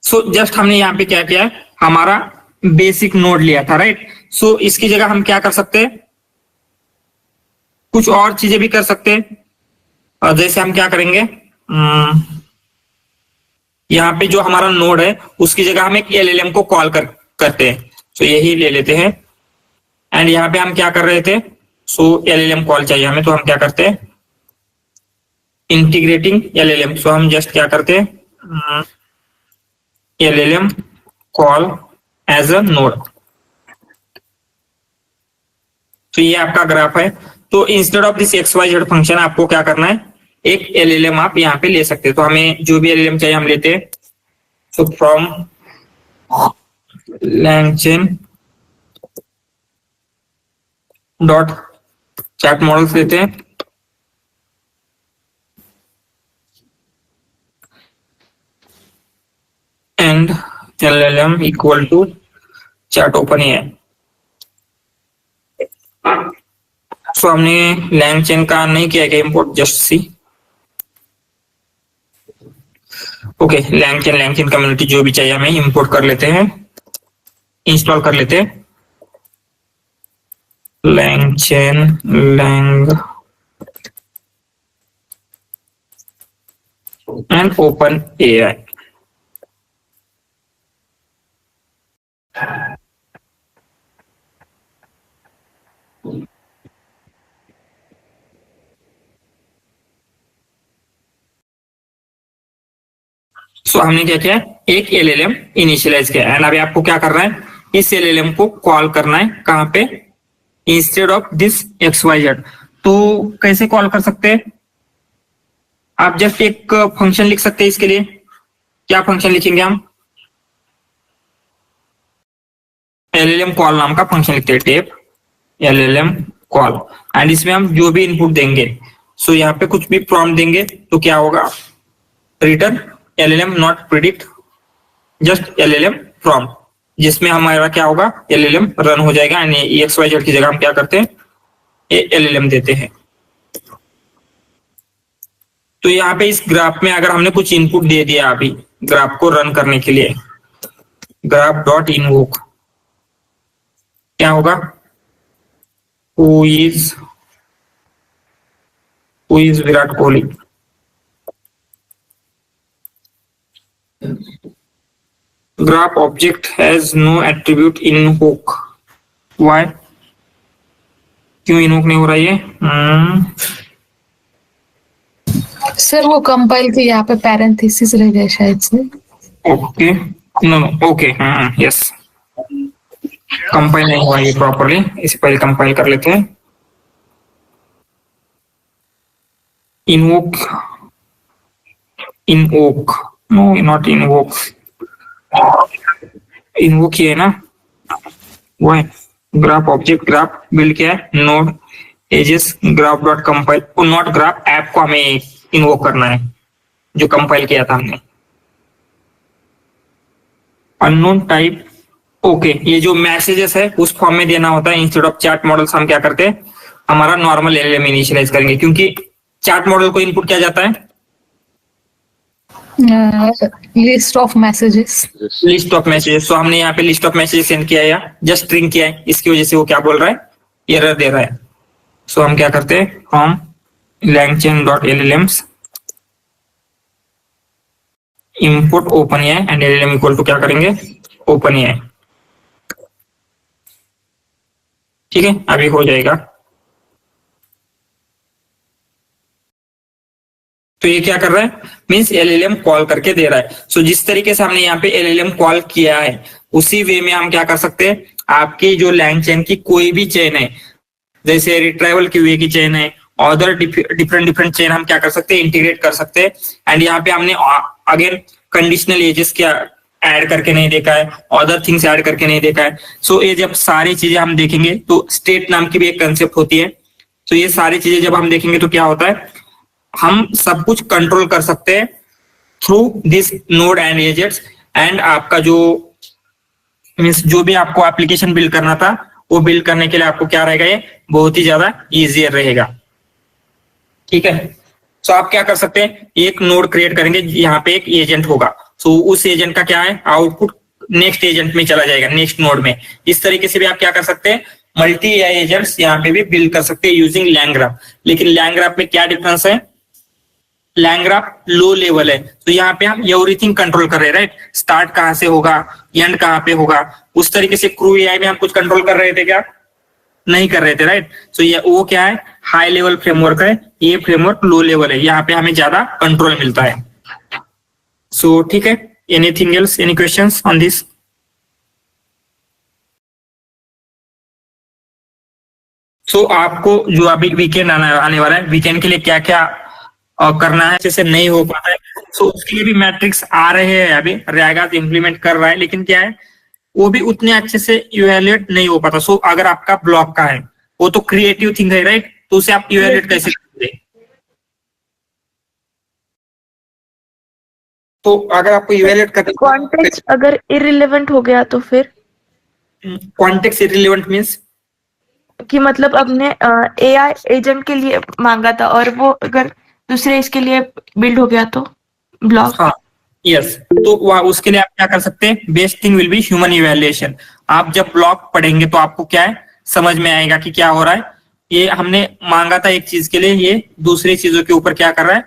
सो जस्ट हमने यहाँ पे क्या किया है, हमारा बेसिक नोड लिया था, राइट। सो इसकी जगह हम क्या कर सकते हैं, कुछ और चीजें भी कर सकते हैं। और जैसे हम क्या करेंगे, यहाँ पे जो हमारा नोड है उसकी जगह हम एक एलएलएम को कॉल करते हैं। सो यही ले लेते हैं। एंड यहाँ पे हम क्या कर रहे थे, सो एलएलएम कॉल चाहिए हमें, तो हम क्या करते हैं, इंटीग्रेटिंग एलएलएम। सो हम जस्ट क्या करते हैं, LLM call as a node. तो ये आपका ग्राफ है। तो instead of this XYZ function आपको क्या करना है, एक एलएलएम आप यहाँ पे ले सकते हैं। तो हमें जो भी एलएलएम चाहिए हम लेते हैं। So from LangChain dot chart models लेते हैं and LLM equal to chart open है। सो हमने LangChain का नहीं किया क्या import, just see. Okay, LangChain community जो भी चाहिए हमें इंपोर्ट कर लेते हैं, इंस्टॉल कर लेते हैं। LangChain lang and open AI। सो हमने क्या किया, एक एलएलएम इनिशियलाइज किया एंड अभी आपको क्या करना है, इस एलएलएम को कॉल करना है कहां पे, इंस्टेड ऑफ दिस XYZ। तो कैसे कॉल कर सकते हैं, आप जस्ट एक फंक्शन लिख सकते हैं इसके लिए। क्या फंक्शन लिखेंगे हम, एलएलएम कॉल नाम का फंक्शन लिखते हैं, टेप एलएलएम कॉल। एंड इसमें हम जो भी इनपुट देंगे, सो यहाँ पे कुछ भी प्रॉम्प्ट देंगे तो क्या होगा, return LLM not predict just LLM prompt, जिसमें हमारा क्या होगा, LLM रन हो जाएगा। एंड XYZ की जगह हम क्या करते हैं, ये LLM देते हैं। तो यहाँ पे इस ग्राफ में अगर हमने कुछ इनपुट दे दिया अभी ग्राफ को रन करने के लिए, ग्राफ डॉट इनवोक, क्या होगा, who is Virat Kohli. Graph object has no attribute invoke. Why? क्यों इनवोक नहीं हो रहा है? सर वो कंपाइल के यहाँ पे पैरेंथेसिस रह गया शायद से। Okay, no okay, yes, compile नहीं हुआ ये प्रॉपरली, इसे पहले कंपाइल कर लेते हैं। Invoke no not invoke, invoke ही है ना, वो है ग्राफ ऑब्जेक्ट। ग्राफ बिल्ड किया है, node edges graph dot compile, not graph app को हमें इनवोक करना है जो कंपाइल किया था हमने। अननोन टाइप, ओके, ये जो मैसेजेस है उस फॉर्म में देना होता है। इंस्टेड ऑफ चार्ट मॉडल्स हम क्या करते हैं, हमारा नॉर्मल एलएलएम इनिशियलाइज करेंगे, क्योंकि चार्ट मॉडल को इनपुट किया जाता है लिस्ट ऑफ मैसेजेस। सो हमने यहाँ पे लिस्ट ऑफ मैसेजेस सेंड किया है या जस्ट स्ट्रिंग किया है, इसकी वजह से वो क्या बोल रहा है, एरर दे रहा है। सो हम क्या करते हैं, हम LangChain dot LLMs import open AI and LLM equal to क्या करेंगे, ओपन एआई। ठीक है, अभी हो जाएगा। तो ये क्या कर रहा है, मीन्स एलएलएम कॉल करके दे रहा है। सो जिस तरीके से हमने यहाँ पे एलएलएम कॉल किया है उसी वे में हम क्या कर सकते हैं, आपकी जो लैंग चेन की कोई भी चेन है, जैसे रिट्राइवल क्यूए की चेन है, अदर डिफरेंट चेन हम क्या कर सकते हैं, इंटीग्रेट कर सकते हैं। एंड यहाँ पे हमने अगेन कंडीशनल एजेस क्या ऐड करके नहीं देखा है, अदर थिंग्स ऐड करके नहीं देखा है। सो ये जब सारी चीजें हम देखेंगे तो स्टेट नाम की भी एक कंसेप्ट होती है। तो ये सारी चीजें जब हम देखेंगे तो क्या होता है, हम सब कुछ कंट्रोल कर सकते हैं through this node and edges. And आपका जो मीन्स जो भी आपको एप्लीकेशन बिल्ड करना था वो बिल्ड करने के लिए आपको क्या रहेगा, ये बहुत ही ज्यादा इजियर रहेगा। ठीक है, सो आप क्या कर सकते हैं, एक नोड क्रिएट करेंगे, यहाँ पे एक एजेंट होगा। सो उस एजेंट का क्या है, आउटपुट नेक्स्ट एजेंट में चला जाएगा, नेक्स्ट नोड में। इस तरीके से भी आप क्या कर सकते हैं, मल्टी एआई एजेंट्स यहाँ पे भी बिल्ड कर सकते हैं यूजिंग लैंग ग्राफ। लेकिन लैंग ग्राफ में क्या डिफरेंस है, लैंग ग्राफ लो लेवल है, तो यहाँ पे हम एवरीथिंग कंट्रोल कर रहे हैं, राइट। स्टार्ट कहाँ से होगा, एंड कहाँ पे होगा, उस तरीके से क्रू एआई में हम कुछ कंट्रोल कर रहे थे क्या, नहीं कर रहे थे, राइट। सो ये वो क्या है, हाई लेवल फ्रेमवर्क है, ये फ्रेमवर्क लो लेवल है, यहाँ पे हमें ज्यादा कंट्रोल मिलता है। सो ठीक है, anything else, any questions on this? So आपको जो अभी वीकेंड आने वाला है, वीकेंड के लिए क्या क्या करना है, अच्छे से नहीं हो पाता है। सो उसके लिए भी मैट्रिक्स आ रहे हैं, अभी रैगास इंप्लीमेंट कर रहा है, लेकिन क्या है वो भी उतने अच्छे से इवेल्युएट नहीं हो पाता। सो अगर आपका ब्लॉक का है, वो तो क्रिएटिव थिंग है, राइट, तो उसे आप इवेल्युएट कैसे करेंगे? तो अगर आपको इवेल्युएट करना, कॉन्टेक्स्ट अगर इररिलेवेंट हो गया तो फिर कॉन्टेक्स्ट इररिलेवेंट मींस कि मतलब अपने एआई एजेंट के लिए मांगा था और वो अगर दूसरे इसके लिए बिल्ड हो गया तो ब्लॉक। हाँ, यस, तो उसके लिए आप क्या कर सकते हैं, best thing will be human evaluation. आप जब ब्लॉक पढ़ेंगे तो आपको क्या है, समझ में आएगा कि क्या हो रहा है। ये हमने मांगा था एक चीज के लिए, ये दूसरी चीजों के ऊपर क्या कर रहा है,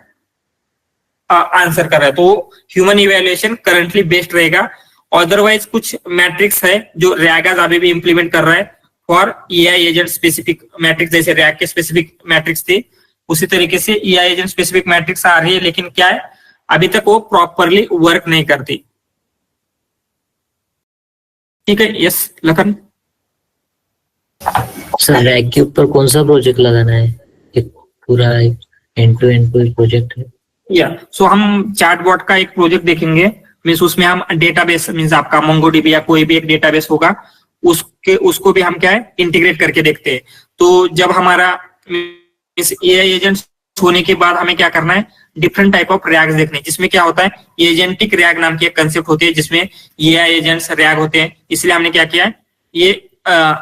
आंसर कर रहा है। तो ह्यूमन इवैल्यूएशन करंटली बेस्ट रहेगा। अदरवाइज कुछ मैट्रिक्स है जो रैगास अभी भी इंप्लीमेंट कर रहा है for AI agent specific matrix, जैसे रैग के स्पेसिफिक मैट्रिक्स थी, उसी तरीके से एआई एजेंट स्पेसिफिक मैट्रिक्स आ रही है, लेकिन क्या है अभी तक वो प्रॉपरली वर्क नहीं करती। ठीक है, यस लखन। सर रैक के ऊपर कौन सा प्रोजेक्ट लगाना है, एक पूरा एंड टू एंड कोई प्रोजेक्ट है? या सो हम चैटबॉट का एक प्रोजेक्ट देखेंगे, मीन्स उसमें हम डेटाबेस, मीन्स आपका मोंगोडीबी या कोई भी एक डेटाबेस होगा, उसको भी हम क्या है इंटीग्रेट करके देखते हैं। तो जब हमारा एआई एजेंट होने के बाद हमें क्या करना है, डिफरेंट टाइप ऑफ रैग्स देखने, जिसमें क्या होता है, एजेंटिक रैग नाम की एक कंसेप्ट होती है, जिसमें एआई एजेंट्स रैग होते हैं। इसलिए हमने क्या किया है, ये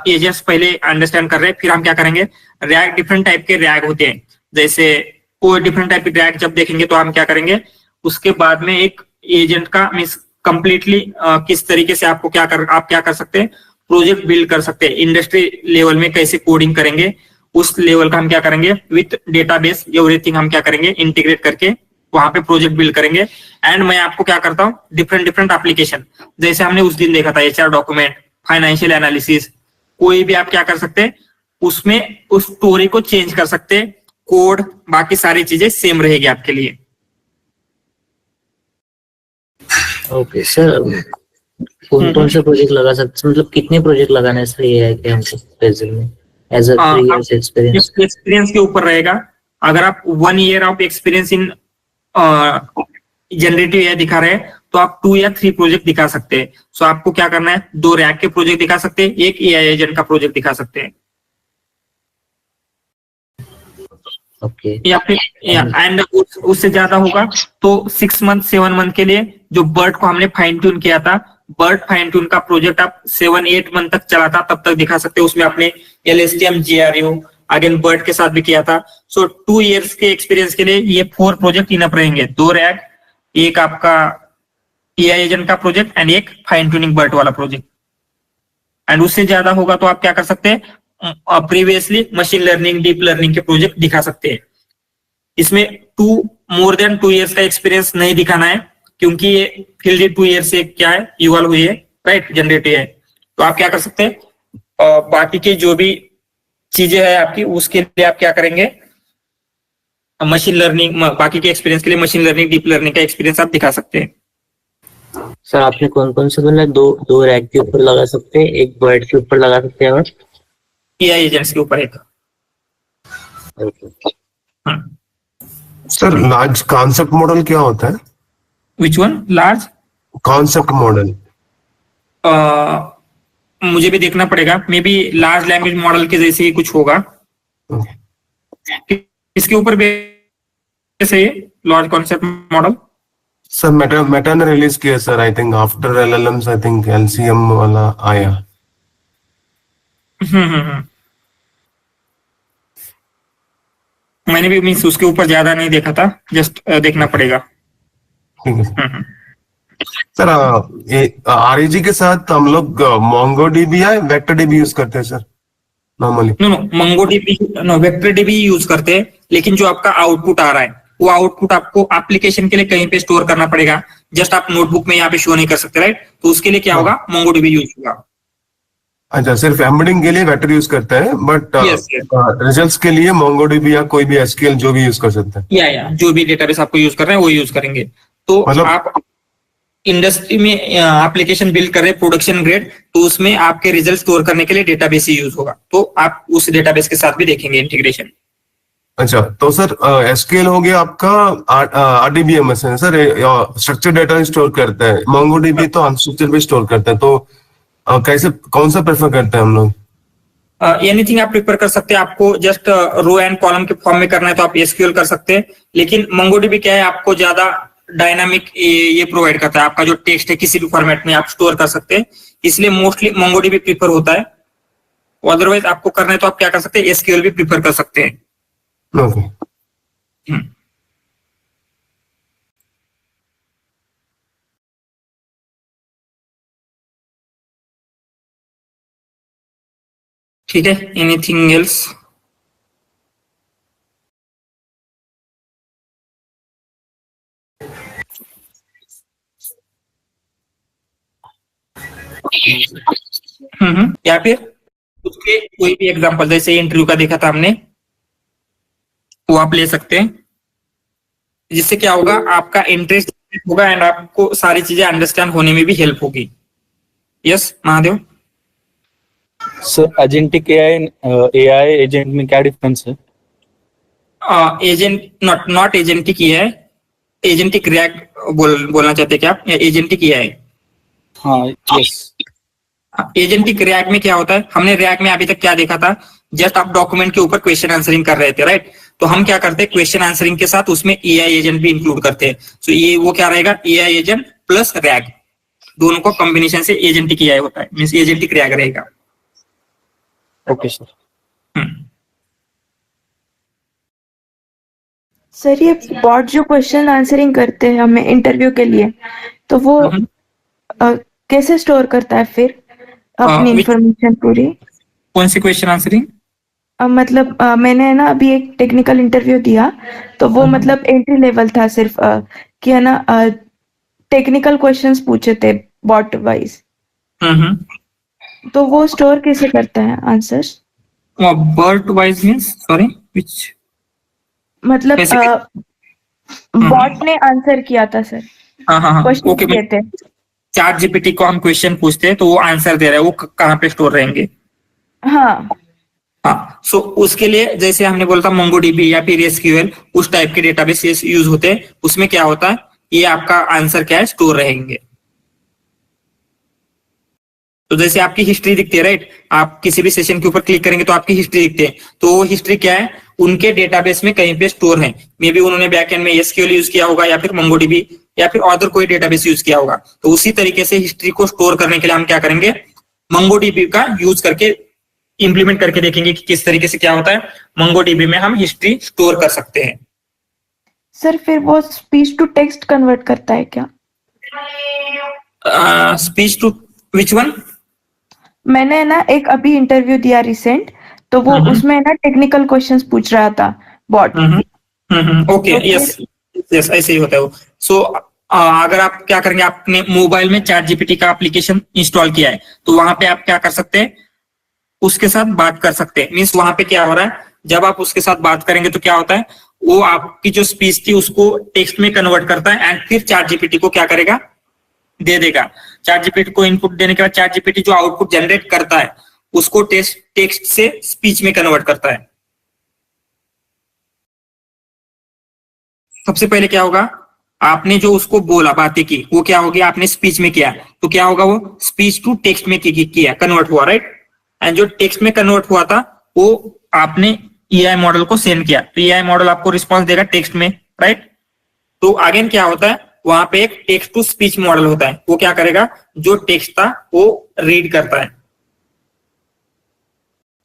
एजेंट्स पहले अंडरस्टैंड कर रहे हैं, फिर हम क्या करेंगे, रैग डिफरेंट टाइप के रैग होते हैं, जैसे कोई डिफरेंट टाइप के रैग जब देखेंगे तो हम क्या करेंगे, उसके बाद में एक एजेंट का मीन्स कंप्लीटली किस तरीके से आप क्या कर सकते हैं, प्रोजेक्ट बिल्ड कर सकते हैं। इंडस्ट्री लेवल में कैसे कोडिंग करेंगे, उस लेवल का हम क्या करेंगे, विथ डेटाबेस एवरीथिंग हम क्या करेंगे, इंटीग्रेट करके वहां पे प्रोजेक्ट बिल्ड करेंगे। एंड मैं आपको क्या करता हूँ, डिफरेंट एप्लीकेशन, जैसे हमने उस दिन देखा था एचआर डॉक्यूमेंट, फाइनेंशियल एनालिसिस, कोई भी आप क्या कर सकते हैं, उसमें उस स्टोरी को चेंज कर सकते हैं, कोड बाकी सारी चीजें सेम रहेगी आपके लिए। ओके सर, कौन कौन से प्रोजेक्ट लगा सकते, मतलब कितने प्रोजेक्ट लगाना है सर ये है कि हमको प्रेजेंट में as a 3 years experience? Experience के ऊपर रहेगा। अगर आप 1 year of experience in generative AI दिखा रहे हैं तो आप 2 या 3 प्रोजेक्ट दिखा सकते हैं। सो आपको क्या करना है, 2 रैग के प्रोजेक्ट दिखा सकते हैं, एक एआई एजेंट का प्रोजेक्ट दिखा सकते हैं। ओके, या फिर एंड उससे ज्यादा होगा तो 6 मंथ 7 मंथ के लिए जो बर्ड को हमने फाइन ट्यून किया था, बर्ड फाइन ट्यून का प्रोजेक्ट आप 7-8 मंथ तक चला था, तब तक दिखा सकते हैं। उसमें आपने LSTM GRU अगेन बर्ड के साथ भी किया था। सो 2 इयर्स के एक्सपीरियंस के लिए ये 4 प्रोजेक्ट इनफ रहेंगे, 2 रैग, एक आपका एआई एजेंट का प्रोजेक्ट एंड एक फाइन ट्यूनिंग बर्ड वाला प्रोजेक्ट। एंड उससे ज्यादा होगा तो आप क्या कर सकते हैं, previously machine learning, deep learning के प्रोजेक्ट दिखा सकते हैं। इसमें मोर देन 2 इयर्स का एक्सपीरियंस नहीं दिखाना है, क्योंकि ये फील्ड 2 ईयर से क्या है इवॉल्व हुई है, राइट, जनरेट हुई है। तो आप क्या कर सकते हैं, बाकी के जो भी चीजें है आपकी, उसके लिए आप क्या करेंगे, मशीन लर्निंग, बाकी के एक्सपीरियंस के लिए मशीन लर्निंग, डीप लर्निंग का एक्सपीरियंस आप दिखा सकते हैं। सर आपने कौन कौन से बोला? दो रैक के ऊपर लगा सकते हैं, एक बर्ड के ऊपर लगा सकते हैं, और एआई एजेंट्स के ऊपर एक। सर लार्ज कॉन्सेप्ट मॉडल क्या होता है? Which one? Large concept model. मुझे भी देखना पड़ेगा, may be large language model के जैसे ही कुछ होगा। इसके ऊपर बेस है large concept model. Sir Meta ने रिलीज किया sir, I think after LLMs, I think LCM वाला आया। मैंने भी मीन्स उसके ऊपर ज्यादा नहीं देखा था, जस्ट देखना पड़ेगा। ठीक है सर। आरईजी के साथ हम लोग मोंगोडीबी या वेक्टरडीबी यूज करते हैं सर नॉर्मली? नो मंगोडीबी, वेक्टरडीबी यूज करते हैं, लेकिन जो आपका आउटपुट आ रहा है वो आउटपुट आपको एप्लीकेशन के लिए कहीं पे स्टोर करना पड़ेगा, जस्ट आप नोटबुक में यहाँ पे शो नहीं कर सकते, राइट। तो उसके लिए क्या होगा, मोंगोडीबी यूज होगा। अच्छा, सिर्फ एम्बेडिंग के लिए वेक्टर यूज करते हैं, बट रिजल्ट्स के लिए मोंगोडीबी या कोई भी एसक्यूएल जो भी यूज कर सकते हैं। या जो भी डेटाबेस आपको यूज कर रहे हैं वो यूज करेंगे। तो मतलब आप इंडस्ट्री में एप्लीकेशन बिल्ड कर रहे हैं प्रोडक्शन ग्रेड, तो उसमें आपके रिजल्ट स्टोर करने के लिए डेटाबेस ही यूज होगा, तो आप उस डेटाबेस के साथ भी देखेंगे इंटीग्रेशन। अच्छा, तो सर एसक्यूएल हो गया आपका, आरडीबीएमएस है सर, स्ट्रक्चर डेटा स्टोर करता है। मोंगोडीबी तो अनस्ट्रक्चर भी स्टोर करता है, तो कैसे, कौन सा प्रेफर करते हैं हम लोग? एनीथिंग आप प्रिपेयर कर सकते हैं। आपको जस्ट रो एंड कॉलम के फॉर्म में करना है तो आप एसक्यूएल कर सकते हैं, लेकिन मंगोडीबी क्या है, आपको ज्यादा डायनामिक ये प्रोवाइड करता है। आपका जो टेक्स्ट है किसी भी फॉर्मेट में आप स्टोर कर सकते हैं, इसलिए मोस्टली मंगोडीबी प्रिफर होता है। अदरवाइज आपको करना है तो आप क्या कर सकते हैं, एसक्यूएल भी प्रिफर कर सकते हैं। ओके। ठीक है, एनीथिंग एल्स? या फिर उसके कोई भी एग्जांपल, जैसे इंटरव्यू का देखा था हमने, वो आप ले सकते हैं, जिससे क्या होगा, आपका इंटरेस्ट होगा एंड आपको सारी चीजें अंडरस्टैंड होने में भी हेल्प होगी। Yes Mahadev? Sir agentic AI agent में क्या डिफरेंस है? एजेंट नॉट एजेंटिक ये है, एजेंटिक रिएक्ट बोलना चाहते हैं क्या आप, एजेंटिक ये है? हाँ, यस। एजेंटिक रिएक्ट में क्या होता है, हमने रिएक्ट में अभी तक क्या देखा था, जस्ट आप डॉक्यूमेंट के ऊपर क्वेश्चन आंसरिंग कर रहे थे, राइट। तो हम क्या करते हैं, क्वेश्चन आंसरिंग के साथ उसमें एआई एजेंट भी इंक्लूड करते हैं। तो ये वो क्या रहेगा, एआई एजेंट प्लस रिएक्ट, दोनों को कॉम्बिनेशन से एजेंटिक एआई होता है, मींस एजेंटिक रिएक्ट रहेगा। Okay sir. सर ये बॉट जो क्वेश्चन आंसरिंग करते हैं हमें इंटरव्यू के लिए, तो वो कैसे स्टोर करता है फिर अपनी इंफॉर्मेशन पूरी? कौन सी क्वेश्चन आंसरिंग? मतलब मैंने ना अभी एक टेक्निकल इंटरव्यू दिया, तो वो मतलब एंट्री लेवल था सिर्फ, कि है ना टेक्निकल क्वेश्चंस पूछे थे बॉट वाइज। तो वो स्टोर कैसे करता है answers? Bot wise means, sorry which? मतलब बॉट ने आंसर किया था सर, हाँ, क्वेश्चन ओके। किए थे। चैट जीपीटी को हम क्वेश्चन पूछते हैं तो वो आंसर दे रहा है, वो कहाँ पे स्टोर रहेंगे? हाँ, सो उसके लिए जैसे हमने बोला था मोंगोडीबी या फिर एसक्यूएल, उस टाइप के डेटाबेस यूज होते हैं। उसमें क्या होता है, ये आपका आंसर क्या है, स्टोर रहेंगे। तो जैसे आपकी हिस्ट्री दिखती है, राइट, आप किसी भी सेशन के ऊपर क्लिक करेंगे तो आपकी हिस्ट्री दिखती है, तो वो हिस्ट्री क्या है, उनके डेटाबेस में कहीं पे स्टोर है। मे बी उन्होंने बैकएंड में एसक्यूएल यूज किया होगा, या फिर मंगोडीबी, या फिर अदर कोई डेटाबेस यूज किया होगा। तो उसी तरीके से हिस्ट्री को स्टोर करने के लिए हम क्या करेंगे, मंगोडीबी का यूज करके इंप्लीमेंट करके देखेंगे कि किस तरीके से क्या होता है, मंगोडीबी में हम हिस्ट्री स्टोर कर सकते हैं। सर फिर वो स्पीच टू टेक्स्ट कन्वर्ट करता है क्या? Speech to which one? मैंने ना एक अभी इंटरव्यू दिया रिसेंट, तो वो उसमें ना टेक्निकल क्वेश्चंस पूछ रहा था बॉट। ओके, यस ऐसे ही होता है वो। सो अगर आप क्या करेंगे, आपने मोबाइल में चैट जीपीटी का एप्लीकेशन इंस्टॉल किया है, तो वहां पे आप क्या कर सकते हैं, उसके साथ बात कर सकते हैं। मीन्स वहां पे क्या हो रहा है, जब आप उसके साथ बात करेंगे तो क्या होता है, वो आपकी जो स्पीच थी उसको टेक्स्ट में कन्वर्ट करता है एंड फिर चैट जीपीटी को क्या करेगा, दे देगा। चैट जीपीटी को इनपुट देने के बाद चैट जीपीटी जो आउटपुट जनरेट करता है उसको टेक्स्ट से स्पीच में कन्वर्ट करता है। सबसे पहले क्या होगा, आपने जो उसको बोला, बातें की, वो क्या होगी, आपने स्पीच में किया, तो क्या होगा, वो स्पीच टू टेक्स्ट में किया, कन्वर्ट हुआ, राइट। एंड जो टेक्स्ट में कन्वर्ट हुआ था वो आपने एआई मॉडल को सेंड किया, तो एआई मॉडल आपको रिस्पॉन्स देगा टेक्स्ट में, राइट। तो अगेन क्या होता है, वहां पे एक टेक्स्ट टू स्पीच मॉडल होता है, वो क्या करेगा, जो टेक्स्ट था वो रीड करता है।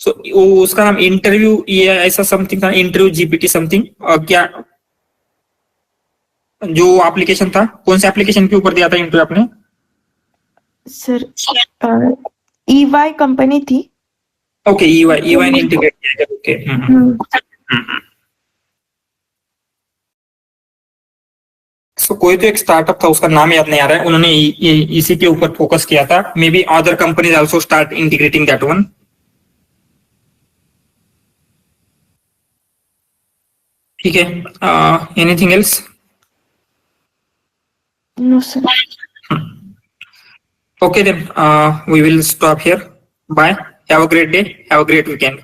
सो उसका नाम इंटरव्यू, ये ऐसा समथिंग था, इंटरव्यू जीपीटी समथिंग, क्या जो एप्लीकेशन था, कौन से एप्लीकेशन के ऊपर दिया था इंटरव्यू आपने? सर EY कंपनी थी। ओके, EY ने इंटीग्रेट किया, ओके। सो कोई तो एक स्टार्टअप था, उसका नाम याद नहीं आ रहा है, उन्होंने इसी के ऊपर फोकस किया था। May be other companies also start integrating that one. ठीक है, anything else? No sir. Okay then, we will stop here. Bye. Have a great day. Have a great weekend.